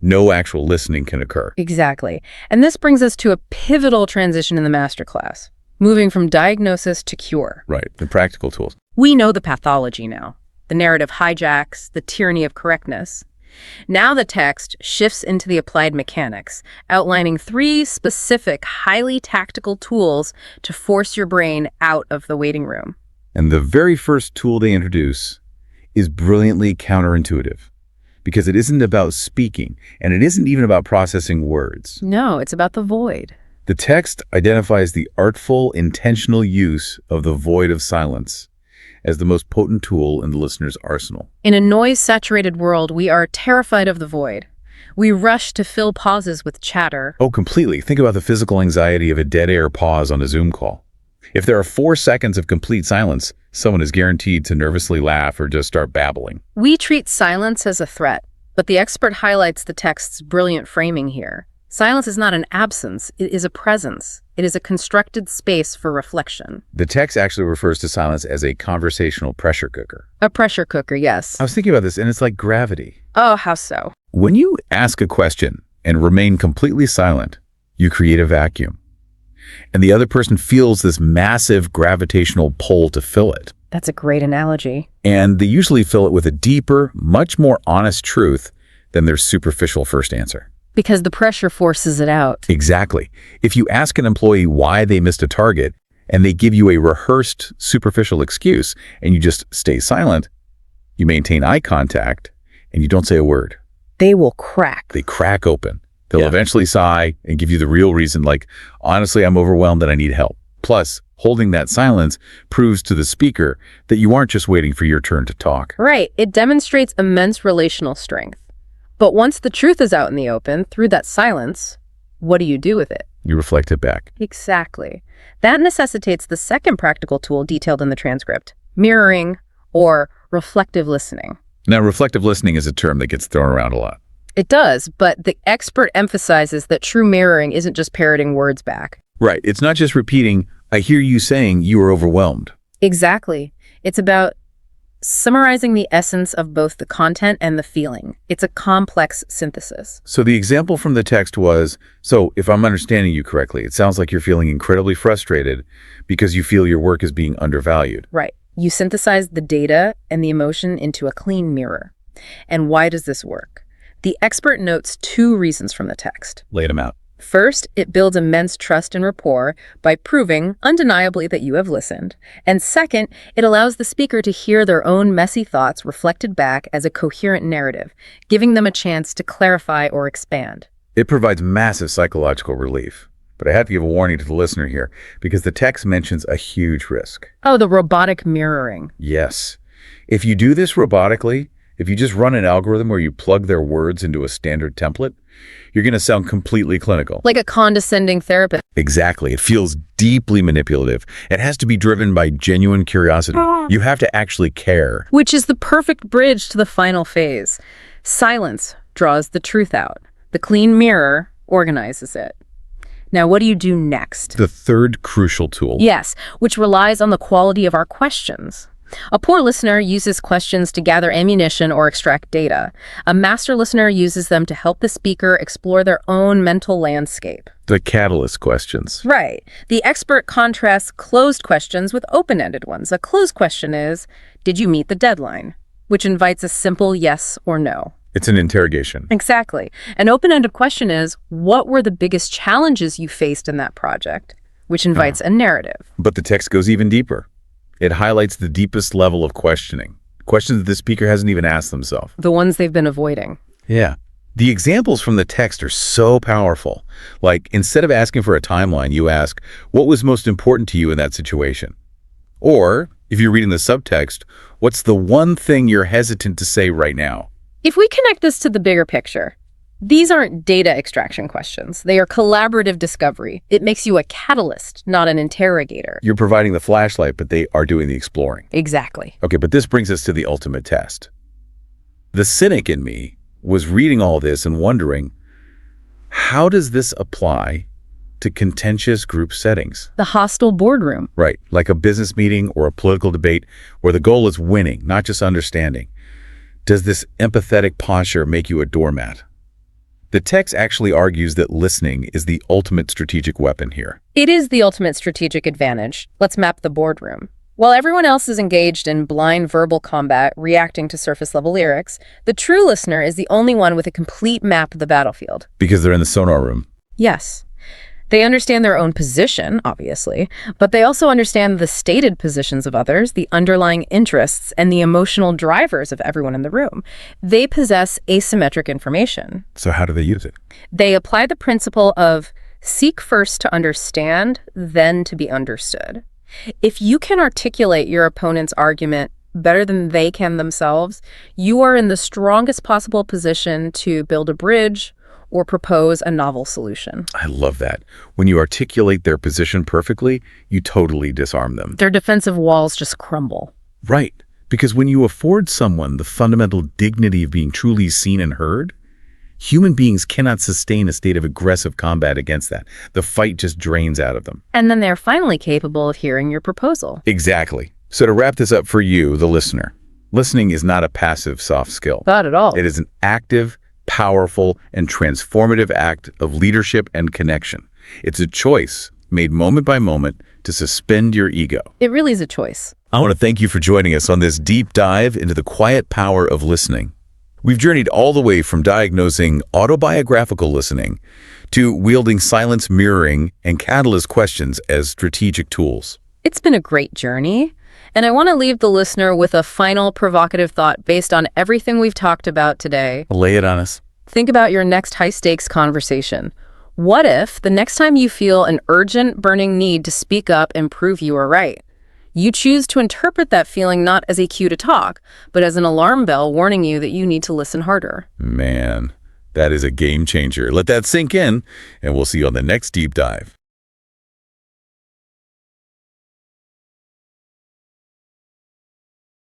No actual listening can occur. Exactly. And this brings us to a pivotal transition in the masterclass, moving from diagnosis to cure. Right, the practical tools. We know the pathology now, the narrative hijacks, the tyranny of correctness. Now the text shifts into the applied mechanics, outlining 3 specific, highly tactical tools to force your brain out of the waiting room. And the very first tool they introduce is brilliantly counterintuitive, because it isn't about speaking, and it isn't even about processing words. No, it's about the void. The text identifies the artful, intentional use of the void of silence as the most potent tool in the listener's arsenal. In a noise-saturated world, we are terrified of the void. We rush to fill pauses with chatter. Oh, completely. Think about the physical anxiety of a dead air pause on a Zoom call. If there are 4 seconds of complete silence, someone is guaranteed to nervously laugh or just start babbling. We treat silence as a threat, but the expert highlights the text's brilliant framing here. Silence is not an absence, it is a presence. It is a constructed space for reflection. The text actually refers to silence as a conversational pressure cooker. A pressure cooker, yes. I was thinking about this, and it's like gravity. Oh, how so? When you ask a question and remain completely silent, you create a vacuum. And the other person feels this massive gravitational pull to fill it. That's a great analogy. And they usually fill it with a deeper, much more honest truth than their superficial first answer. Because the pressure forces it out. Exactly. If you ask an employee why they missed a target and they give you a rehearsed, superficial excuse and you just stay silent, you maintain eye contact and you don't say a word. They will crack. They crack open. They'll eventually sigh and give you the real reason, like, honestly, I'm overwhelmed and I need help. Plus, holding that silence proves to the speaker that you aren't just waiting for your turn to talk. Right. It demonstrates immense relational strength. But once the truth is out in the open, through that silence, what do you do with it? You reflect it back. Exactly. That necessitates the second practical tool detailed in the transcript, mirroring or reflective listening. Now, reflective listening is a term that gets thrown around a lot. It does, but the expert emphasizes that true mirroring isn't just parroting words back. Right. It's not just repeating, I hear you saying you are overwhelmed. Exactly. It's about summarizing the essence of both the content and the feeling. It's a complex synthesis. So the example from the text was, so if I'm understanding you correctly, it sounds like you're feeling incredibly frustrated because you feel your work is being undervalued. Right. You synthesize the data and the emotion into a clean mirror. And why does this work? The expert notes 2 reasons from the text. Lay them out. First, it builds immense trust and rapport by proving undeniably that you have listened. And second, it allows the speaker to hear their own messy thoughts reflected back as a coherent narrative, giving them a chance to clarify or expand. It provides massive psychological relief. But I have to give a warning to the listener here, because the text mentions a huge risk. Oh, the robotic mirroring. Yes. If you do this robotically, if you just run an algorithm where you plug their words into a standard template, you're going to sound completely clinical. Like a condescending therapist. Exactly. It feels deeply manipulative. It has to be driven by genuine curiosity. You have to actually care. Which is the perfect bridge to the final phase. Silence draws the truth out. The clean mirror organizes it. Now, what do you do next? The third crucial tool. Yes, which relies on the quality of our questions. A poor listener uses questions to gather ammunition or extract data. A master listener uses them to help the speaker explore their own mental landscape. The catalyst questions. Right. The expert contrasts closed questions with open-ended ones. A closed question is, did you meet the deadline? Which invites a simple yes or no. It's an interrogation. Exactly. An open-ended question is, what were the biggest challenges you faced in that project? Which invites a narrative. But the text goes even deeper. It highlights the deepest level of questioning, questions that the speaker hasn't even asked themselves. The ones they've been avoiding. Yeah. The examples from the text are so powerful. Like, instead of asking for a timeline, you ask, what was most important to you in that situation? Or, if you're reading the subtext, what's the one thing you're hesitant to say right now? If we connect this to the bigger picture, These aren't data extraction questions. They are collaborative discovery. It makes you a catalyst, not an interrogator. You're providing the flashlight, but they are doing the exploring. Exactly. Okay, but this brings us to the ultimate test. The cynic in me was reading all this and wondering, how does this apply to contentious group settings? The hostile boardroom. Right, like a business meeting or a political debate where the goal is winning, not just understanding. Does this empathetic posture make you a doormat? The text actually argues that listening is the ultimate strategic weapon here. It is the ultimate strategic advantage. Let's map the boardroom. While everyone else is engaged in blind verbal combat, reacting to surface-level lyrics, the true listener is the only one with a complete map of the battlefield. Because they're in the sonar room. Yes. They understand their own position, obviously, but they also understand the stated positions of others, the underlying interests, and the emotional drivers of everyone in the room. They possess asymmetric information. So how do they use it? They apply the principle of seek first to understand, then to be understood. If you can articulate your opponent's argument better than they can themselves, you are in the strongest possible position to build a bridge or propose a novel solution. I love that. When you articulate their position perfectly, you totally disarm them. Their defensive walls just crumble. Right. Because when you afford someone the fundamental dignity of being truly seen and heard, human beings cannot sustain a state of aggressive combat against that. The fight just drains out of them. And then they're finally capable of hearing your proposal. Exactly. So to wrap this up for you, the listener, listening is not a passive soft skill. Not at all. It is an active, powerful, and transformative act of leadership and connection. It's a choice made moment by moment to suspend your ego. It really is a choice. I want to thank you for joining us on this deep dive into the quiet power of listening. We've journeyed all the way from diagnosing autobiographical listening to wielding silence mirroring and catalyst questions as strategic tools. It's been a great journey, and I want to leave the listener with a final provocative thought based on everything we've talked about today. Lay it on us. Think about your next high-stakes conversation. What if the next time you feel an urgent, burning need to speak up and prove you are right, you choose to interpret that feeling not as a cue to talk, but as an alarm bell warning you that you need to listen harder? Man, that is a game changer. Let that sink in, and we'll see you on the next deep dive.